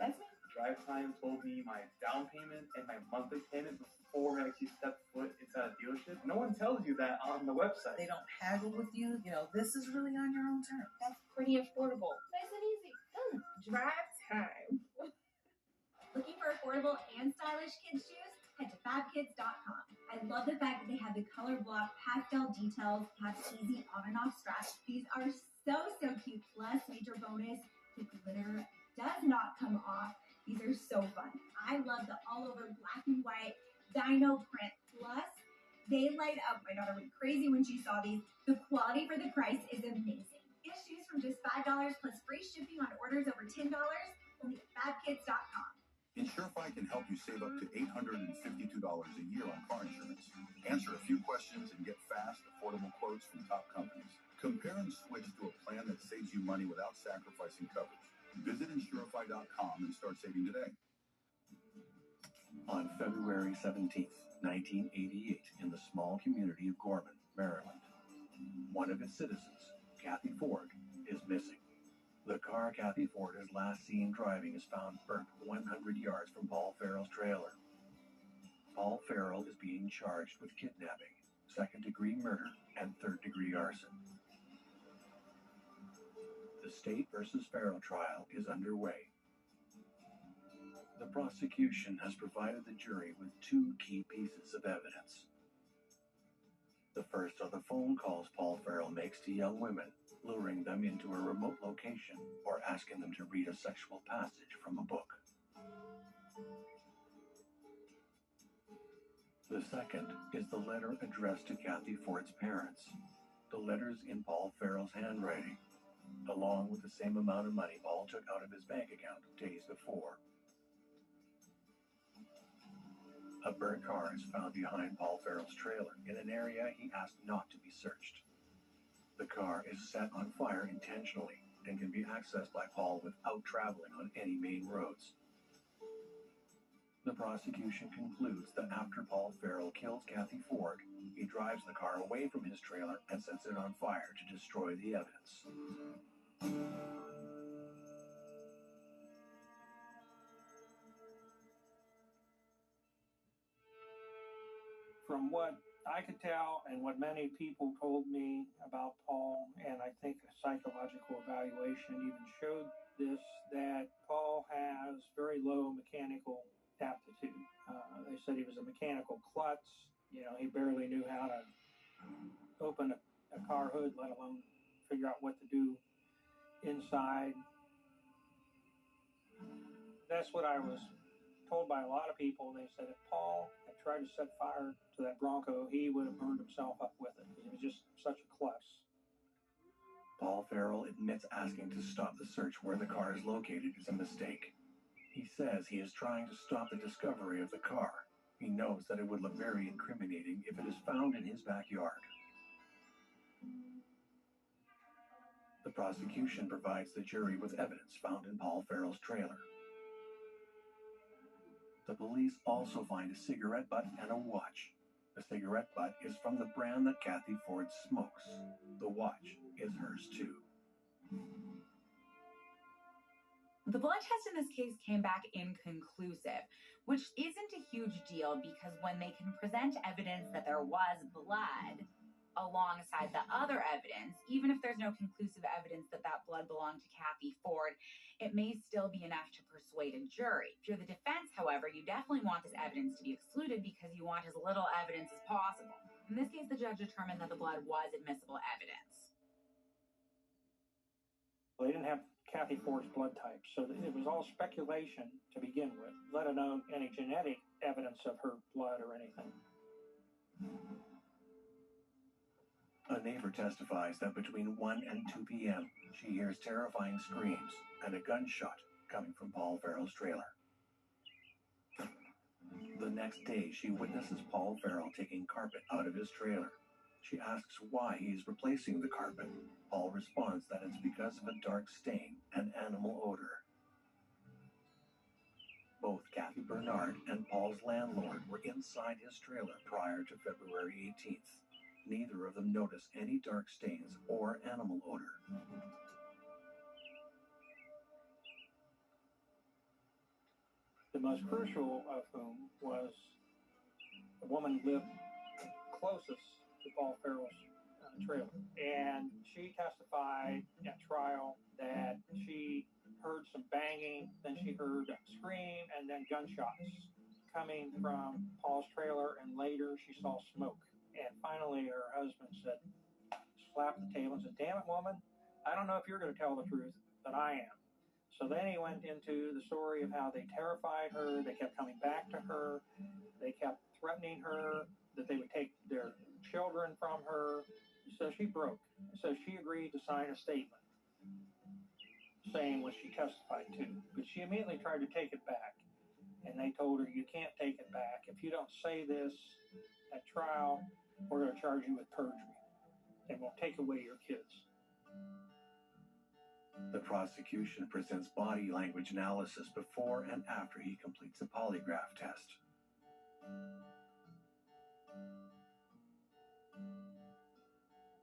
That's me. Drive Time told me my down payment and my monthly payment before I actually stepped foot inside a dealership. No one tells you that on the website. They don't haggle with you. You know, this is really on your own terms. That's pretty affordable. Nice and easy. Drive Time. Looking for affordable and stylish kids shoes? Head to fabkids.com. I love the fact that they have the color block pastel details, have easy on and off straps. These are so cute. Plus, major bonus, the glitter does not come off. These are so fun. I love the all over black and white dino print. Plus, they light up. My daughter went crazy when she saw these. The quality for the price is amazing. Get shoes from just $5 plus free shipping on orders over $10 only at fabkids.com. Insurify can help you save up to $852 a year on car insurance. Answer a few questions and get fast, affordable quotes from top companies. Compare and switch to a plan that saves you money without sacrificing coverage. Visit Insurify.com and start saving today. On February 17th, 1988, in the small community of Gorman, Maryland, one of its citizens, Cathy Ford, is missing. The car Cathy Ford is last seen driving is found burnt 100 yards from Paul Farrell's trailer. Paul Farrell is being charged with kidnapping, second-degree murder, and third-degree arson. The State versus Farrell trial is underway. The prosecution has provided the jury with two key pieces of evidence. The first are the phone calls Paul Farrell makes to young women, luring them into a remote location or asking them to read a sexual passage from a book. The second is the letter addressed to Cathy Ford's parents. The letter's in Paul Farrell's handwriting, along with the same amount of money Paul took out of his bank account days before. A burnt car is found behind Paul Farrell's trailer in an area he asked not to be searched. The car is set on fire intentionally and can be accessed by Paul without traveling on any main roads. The prosecution concludes that after Paul Farrell kills Cathy Ford, he drives the car away from his trailer and sets it on fire to destroy the evidence. From what I could tell and what many people told me about Paul, and I think a psychological evaluation even showed this, that Paul has very low mechanical aptitude. They said he was a mechanical klutz. You know, he barely knew how to open a car hood, let alone figure out what to do inside. That's what I was told by a lot of people. They said if Paul had tried to set fire to that Bronco, he would have burned himself up with it. He was just such a klutz. Paul Farrell admits asking to stop the search where the car is located is a mistake. He says he is trying to stop the discovery of the car. He knows that it would look very incriminating if it is found in his backyard. The prosecution provides the jury with evidence found in Paul Farrell's trailer. The police also find a cigarette butt and a watch. The cigarette butt is from the brand that Cathy Ford smokes. The watch is hers too. The blood test in this case came back inconclusive, which isn't a huge deal because when they can present evidence that there was blood alongside the other evidence, even if there's no conclusive evidence that that blood belonged to Cathy Ford, it may still be enough to persuade a jury. If you're the defense, however, you definitely want this evidence to be excluded because you want as little evidence as possible. In this case, the judge determined that the blood was admissible evidence. They didn't have Cathy Ford's blood type, so it was all speculation to begin with, let alone any genetic evidence of her blood or anything. A neighbor testifies that between 1 and 2 p.m., she hears terrifying screams and a gunshot coming from Paul Farrell's trailer. The next day, she witnesses Paul Farrell taking carpet out of his trailer. She asks why he is replacing the carpet. Paul responds that it's because of a dark stain and animal odor. Both Kathy Bernard and Paul's landlord were inside his trailer prior to February 18th. Neither of them noticed any dark stains or animal odor. The most crucial of whom was the woman who lived closest to Paul Farrell's trailer. And she testified at trial that she heard some banging, then she heard a scream, and then gunshots coming from Paul's trailer, and later she saw smoke. And finally, her husband said, slapped the table and said, "Damn it, woman, I don't know if you're going to tell the truth, but I am." So then he went into the story of how they terrified her, they kept coming back to her, they kept threatening her, that they would take their children from her. So she broke. So she agreed to sign a statement saying what she testified to. But she immediately tried to take it back. And they told her, "You can't take it back. If you don't say this at trial, we're going to charge you with perjury. And we'll take away your kids." The prosecution presents body language analysis before and after he completes a polygraph test.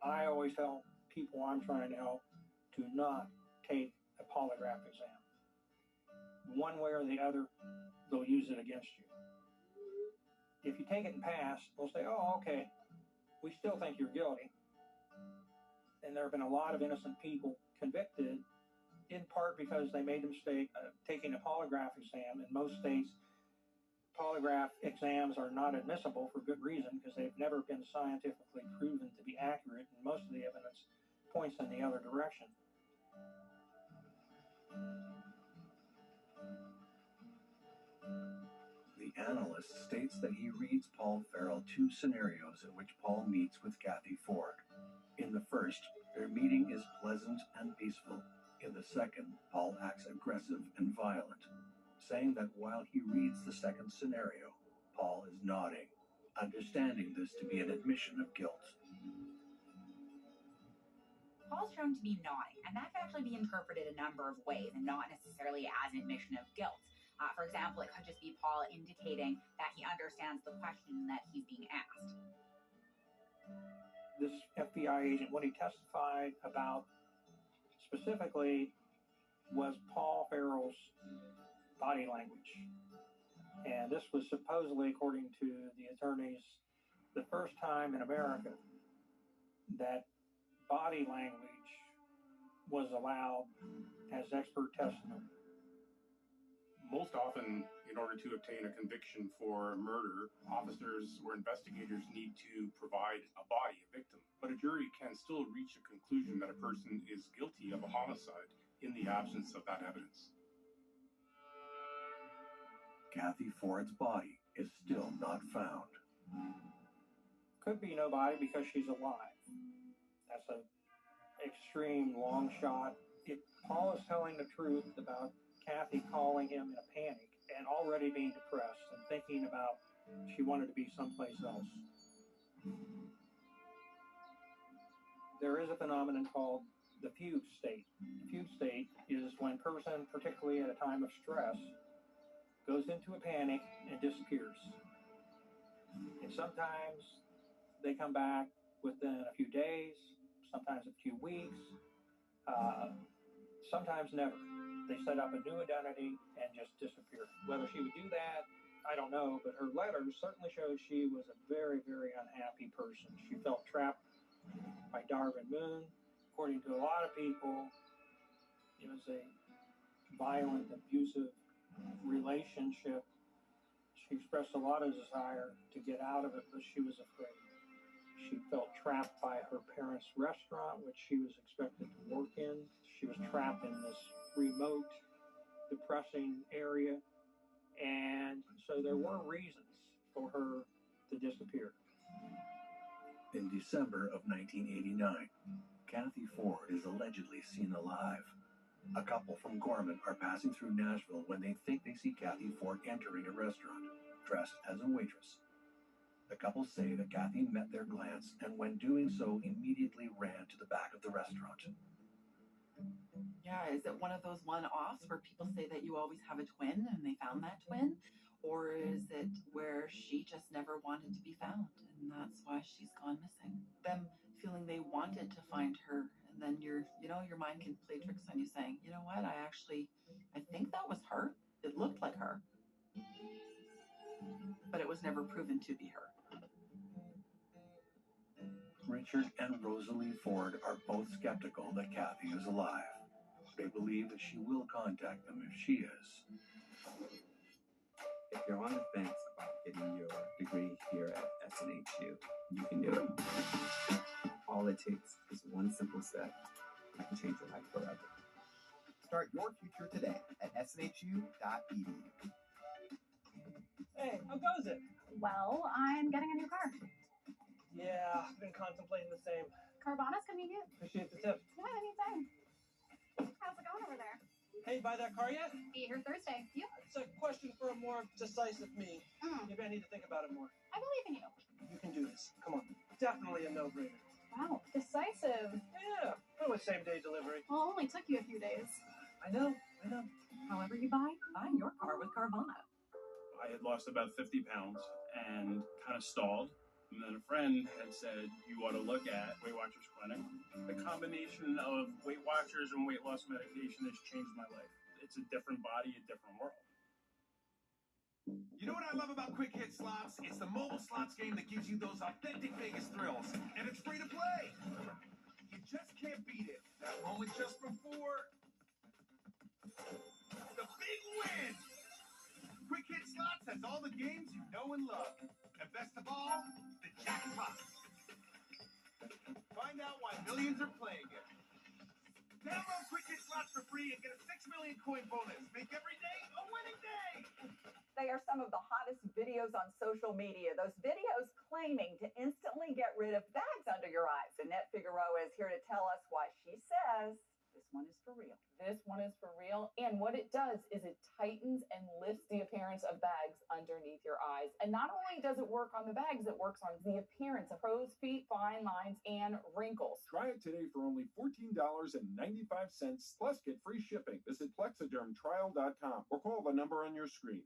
I always tell people I'm trying to help to not take a polygraph exam. One way or the other, they'll use it against you. If you take it and pass, they'll say, "Oh, okay, we still think you're guilty." And there have been a lot of innocent people convicted, in part because they made the mistake of taking a polygraph exam. In most states, polygraph exams are not admissible for good reason because they've never been scientifically proven to be accurate, and most of the evidence points in the other direction. The analyst states that he reads Paul Farrell 2 scenarios in which Paul meets with Cathy Ford. In the first, their meeting is pleasant and peaceful. In the second, Paul acts aggressive and violent, saying that while he reads the second scenario, Paul is nodding, understanding this to be an admission of guilt. Paul's shown to be nodding, and that can actually be interpreted a number of ways, and not necessarily as an admission of guilt. For example, it could just be Paul indicating that he understands the question that he's being asked. This FBI agent, what he testified about specifically was Paul Farrell's body language. And this was supposedly, according to the attorneys, the first time in America that body language was allowed as expert testimony. Most often, in order to obtain a conviction for murder, officers or investigators need to provide a body, a victim. But a jury can still reach a conclusion that a person is guilty of a homicide in the absence of that evidence. Cathy Ford's body is still not found. Could be no body because she's alive. That's a extreme long shot. If Paul is telling the truth about Cathy calling him in a panic and already being depressed and thinking about she wanted to be someplace else. There is a phenomenon called the fugue state. The fugue state is when a person, particularly at a time of stress, goes into a panic and disappears. And sometimes they come back within a few days, sometimes a few weeks, sometimes never. They set up a new identity and just disappear. Whether she would do that, I don't know, but her letters certainly show she was a very, very unhappy person. She felt trapped by Darwin Moon. According to a lot of people, it was a violent, abusive relationship. She expressed a lot of desire to get out of it, but she was afraid. She felt trapped by her parents' restaurant, which she was expected to work in. She was trapped in this remote, depressing area. And so there were reasons for her to disappear. In December of 1989, Cathy Ford is allegedly seen alive. A couple from Gorman are passing through Nashville when they think they see Cathy Ford entering a restaurant, dressed as a waitress. The couple say that Cathy met their glance and when doing so immediately ran to the back of the restaurant. Yeah, is it one of those one-offs where people say that you always have a twin and they found that twin? Or is it where she just never wanted to be found and that's why she's gone missing? Them feeling they wanted to find her and then your mind can play tricks on you saying, you know what, I think that was her. It looked like her. But it was never proven to be her. Richard and Rosalie Ford are both skeptical that Cathy is alive. They believe that she will contact them if she is. If you're on the fence about getting your degree here at SNHU, you can do it. All it takes is one simple step that can change your life forever. Start your future today at snhu.edu. Hey, how goes it? Well, I'm getting a new car. Yeah, I've been contemplating the same. Carvana's convenient. Appreciate the tip. Yeah, anytime. How's it going over there? Hey, buy that car yet? Be here Thursday. You? It's a question for a more decisive me. Maybe I need to think about it more. I believe in you. You can do this. Come on. Definitely a no-brainer. Wow, decisive. Yeah, probably same-day delivery. Well, it only took you a few days. I know. However you buy your car with Carvana. I had lost about 50 pounds and kind of stalled. And then a friend had said, you ought to look at Weight Watchers Clinic. The combination of Weight Watchers and weight loss medication has changed my life. It's a different body, a different world. You know what I love about Quick Hit Slots? It's the mobile slots game that gives you those authentic Vegas thrills. And it's free to play. You just can't beat it. That moment just before the big win. Quick Hit Slots has all the games you know and love. And best of all, the jackpot. Find out why millions are playing it. Download Quick Hit Slots for free and get a 6 million coin bonus. Make every day a winning day. They are some of the hottest videos on social media. Those videos claiming to instantly get rid of bags under your eyes. Annette Figueroa is here to tell us why she says this one is for real. This one is for real. And what it does is it tightens and lifts the appearance of bags underneath your eyes. And not only does it work on the bags, it works on the appearance of crow's feet, fine lines, and wrinkles. Try it today for only $14.95 plus get free shipping. Visit plexidermtrial.com or call the number on your screen.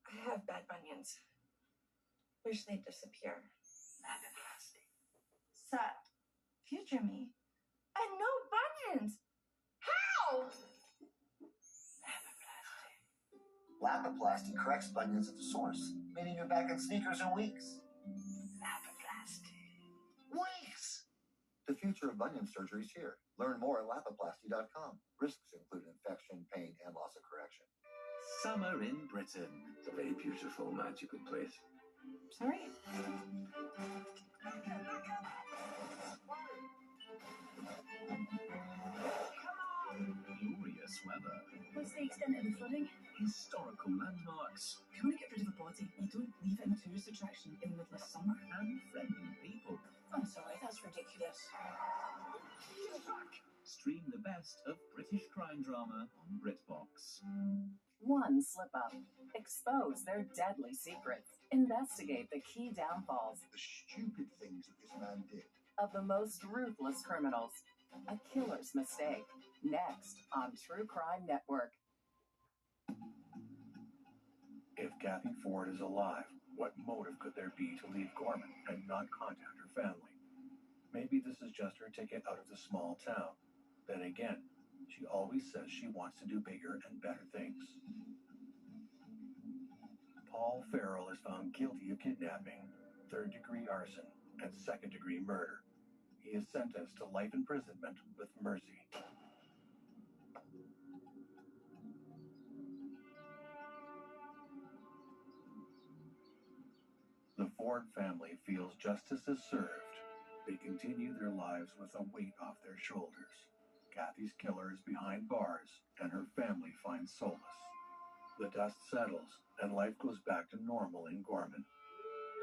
I have bad bunions. Wish they'd disappear. Sup, future me. And no bunions. How? Lapiplasty corrects bunions at the source, meaning you're back in sneakers in weeks. Weeks! The future of bunion surgery is here. Learn more at lapiplasty.com. Risks include infection, pain, and loss of correction. Summer in Britain. It's a very beautiful, magical place. Sorry. Glorious weather. What's the extent of the flooding? Historical landmarks. If you want to get rid of a body, you don't leave it in a tourist attraction in the middle of summer. And friendly people. I'm sorry, that's ridiculous. Stream the best of British crime drama on BritBox. One slip up. Expose their deadly secrets. Investigate the key downfalls. The stupid things that this man did. Of the most ruthless criminals. A killer's mistake. Next on True Crime Network. If Cathy Ford is alive, what motive could there be to leave Gorman and not contact her family? Maybe this is just her ticket out of the small town. Then again, she always says she wants to do bigger and better things. Paul Farrell is found guilty of kidnapping, third-degree arson, and second-degree murder. He is sentenced to life imprisonment with mercy. The Ford family feels justice is served. They continue their lives with a weight off their shoulders. Cathy's killer is behind bars, and her family finds solace. The dust settles, and life goes back to normal in Gorman.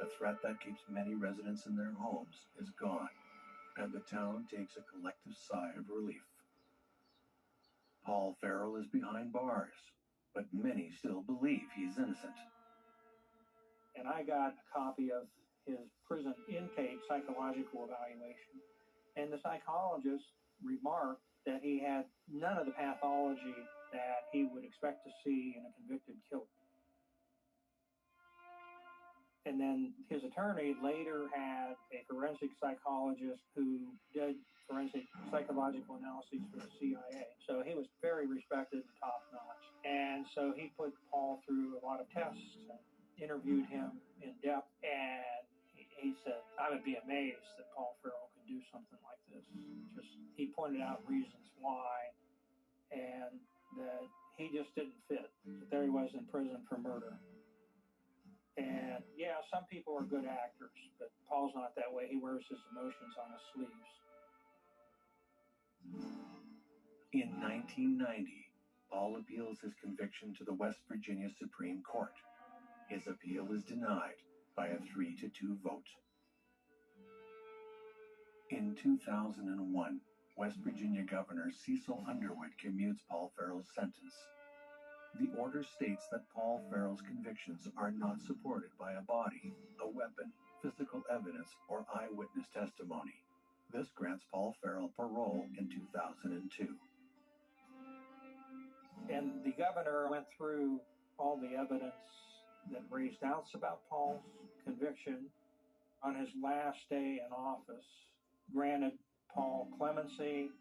The threat that keeps many residents in their homes is gone, and the town takes a collective sigh of relief. Paul Farrell is behind bars, but many still believe he's innocent. And I got a copy of his prison intake psychological evaluation. And the psychologist remarked that he had none of the pathology that he would expect to see in a convicted killer. And then his attorney later had a forensic psychologist who did forensic psychological analyses for the CIA. So he was very respected and top-notch. And so he put Paul through a lot of tests and interviewed him in depth. And he said, I would be amazed that Paul Farrell could do something like this. He pointed out reasons why, and that he just didn't fit. There he was in prison for murder. And yeah, some people are good actors, but Paul's not that way. He wears his emotions on his sleeves. In 1990, Paul appeals his conviction to the West Virginia Supreme Court. His appeal is denied by a 3-2 vote. In 2001, West Virginia Governor Cecil Underwood commutes Paul Farrell's sentence. The order states that Paul Farrell's convictions are not supported by a body, a weapon, physical evidence, or eyewitness testimony. This grants Paul Farrell parole in 2002. And the governor went through all the evidence that raised doubts about Paul's conviction. On his last day in office, granted Paul clemency.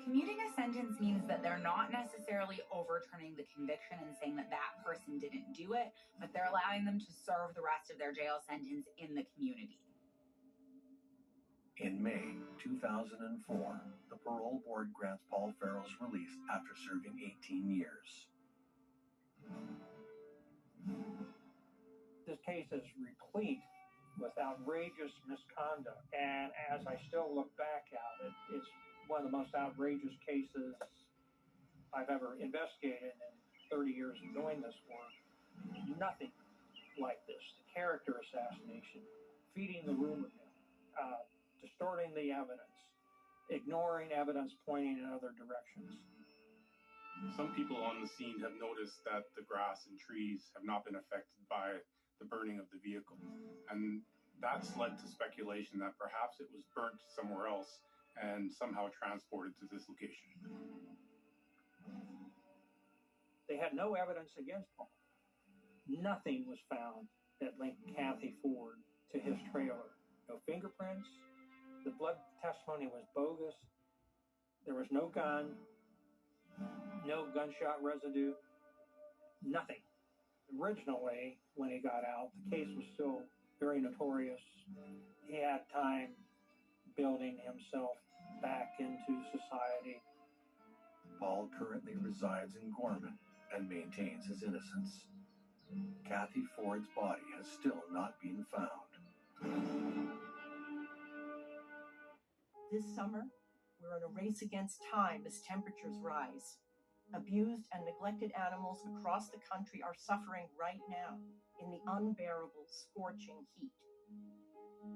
Commuting a sentence means that they're not necessarily overturning the conviction and saying that that person didn't do it, but they're allowing them to serve the rest of their jail sentence in the community. In May 2004, the parole board grants Paul Farrell's release after serving 18 years. This case is replete with outrageous misconduct, and as I still look back at it, it's one of the most outrageous cases I've ever investigated in 30 years of doing this work. Nothing like this. The character assassination, feeding the rumor mill, distorting the evidence, ignoring evidence pointing in other directions. Some people on the scene have noticed that the grass and trees have not been affected by the burning of the vehicle. And that's led to speculation that perhaps it was burnt somewhere else and somehow transported to this location. They had no evidence against Paul. Nothing was found that linked Cathy Ford to his trailer. No fingerprints. The blood testimony was bogus. There was no gun, no gunshot residue, nothing. Originally, when he got out, the case was still very notorious. He had time building himself back into society. Paul currently resides in Gorman and maintains his innocence. Cathy Ford's body has still not been found. This summer, we're in a race against time as temperatures rise. Abused and neglected animals across the country are suffering right now in the unbearable, scorching heat.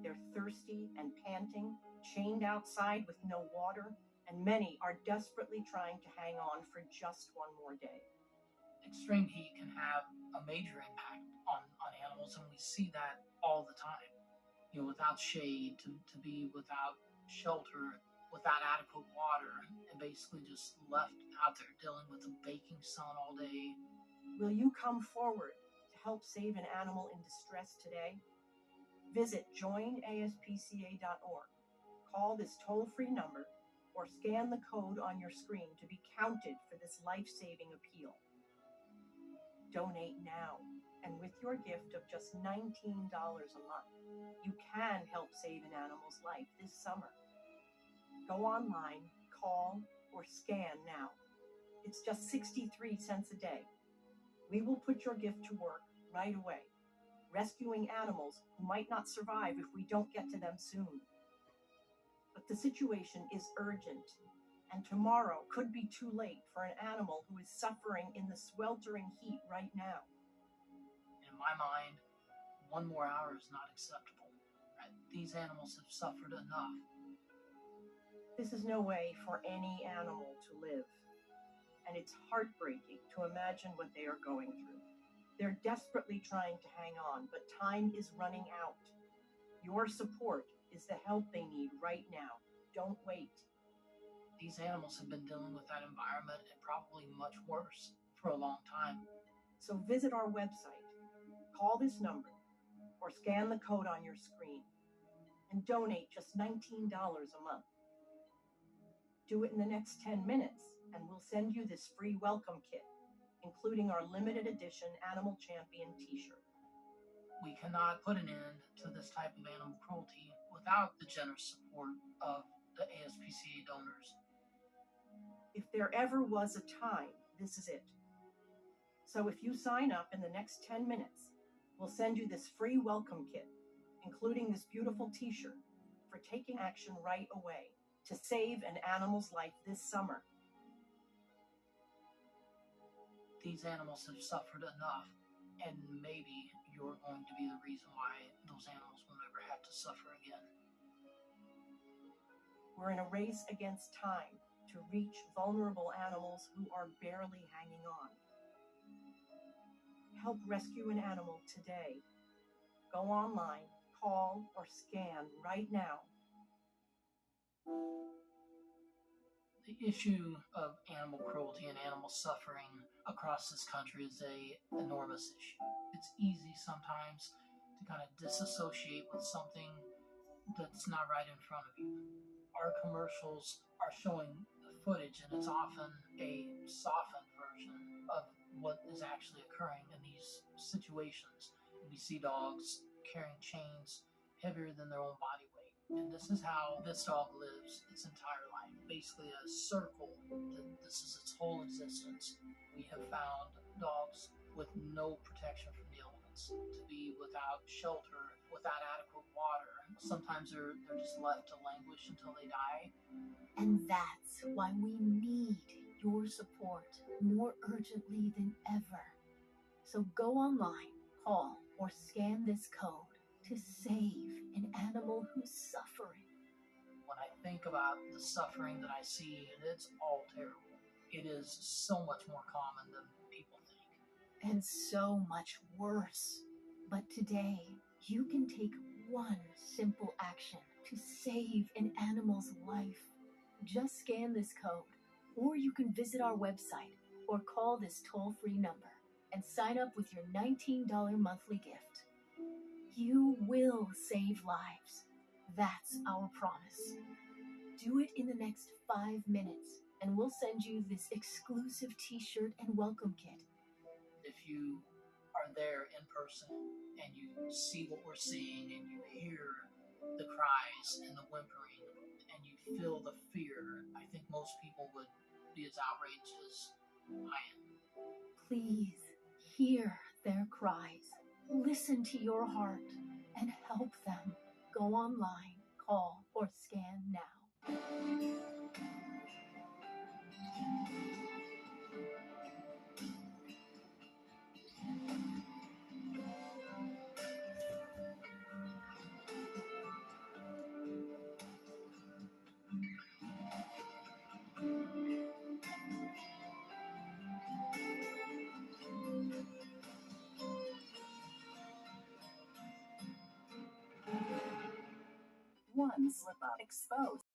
They're thirsty and panting, chained outside with no water, and many are desperately trying to hang on for just one more day. Extreme heat can have a major impact on animals, and we see that all the time. You know, without shade, to be without shelter, without adequate water, and basically just left out there dealing with the baking sun all day. Will you come forward to help save an animal in distress today? Visit joinaspca.org, call this toll-free number, or scan the code on your screen to be counted for this life-saving appeal. Donate now, and with your gift of just $19 a month, you can help save an animal's life this summer. Go online, call, or scan now. It's just 63 cents a day. We will put your gift to work right away, rescuing animals who might not survive if we don't get to them soon. But the situation is urgent, and tomorrow could be too late for an animal who is suffering in the sweltering heat right now. In my mind, 1 more hour is not acceptable. These animals have suffered enough. This is no way for any animal to live, and it's heartbreaking to imagine what they are going through. They're desperately trying to hang on, but time is running out. Your support is the help they need right now. Don't wait. These animals have been dealing with that environment and probably much worse for a long time. So visit our website, call this number, or scan the code on your screen, and donate just $19 a month. Do it in the next 10 minutes, and we'll send you this free welcome kit, including our limited edition Animal Champion t-shirt. We cannot put an end to this type of animal cruelty without the generous support of the ASPCA donors. If there ever was a time, this is it. So if you sign up in the next 10 minutes, we'll send you this free welcome kit, including this beautiful t-shirt, for taking action right away to save an animal's life this summer. These animals have suffered enough, and maybe you're going to be the reason why those animals will never have to suffer again. We're in a race against time to reach vulnerable animals who are barely hanging on. Help rescue an animal today. Go online, call, or scan right now. The issue of animal cruelty and animal suffering across this country is an enormous issue. It's easy sometimes to kind of disassociate with something that's not right in front of you. Our commercials are showing footage, and it's often a softened version of what is actually occurring in these situations. We see dogs carrying chains heavier than their own body weight. And this is how this dog lives its entire life. Basically a circle. This is its whole existence. We have found dogs with no protection from the elements, to be without shelter, without adequate water. Sometimes they're just left to languish until they die. And that's why we need your support more urgently than ever. So go online, call, or scan this code to save an animal who's suffering. When I think about the suffering that I see, and it's all terrible, it is so much more common than people think. And so much worse. But today, you can take one simple action to save an animal's life. Just scan this code, or you can visit our website or call this toll-free number and sign up with your $19 monthly gift. You will save lives. That's our promise. Do it in the next 5 minutes, and we'll send you this exclusive t-shirt and welcome kit. If you are there in person and you see what we're seeing and you hear the cries and the whimpering and you feel the fear, I think most people would be as outraged as I am. Please hear their cries. Listen to your heart and help them. Go online, call, or scan now. One slip up, exposed.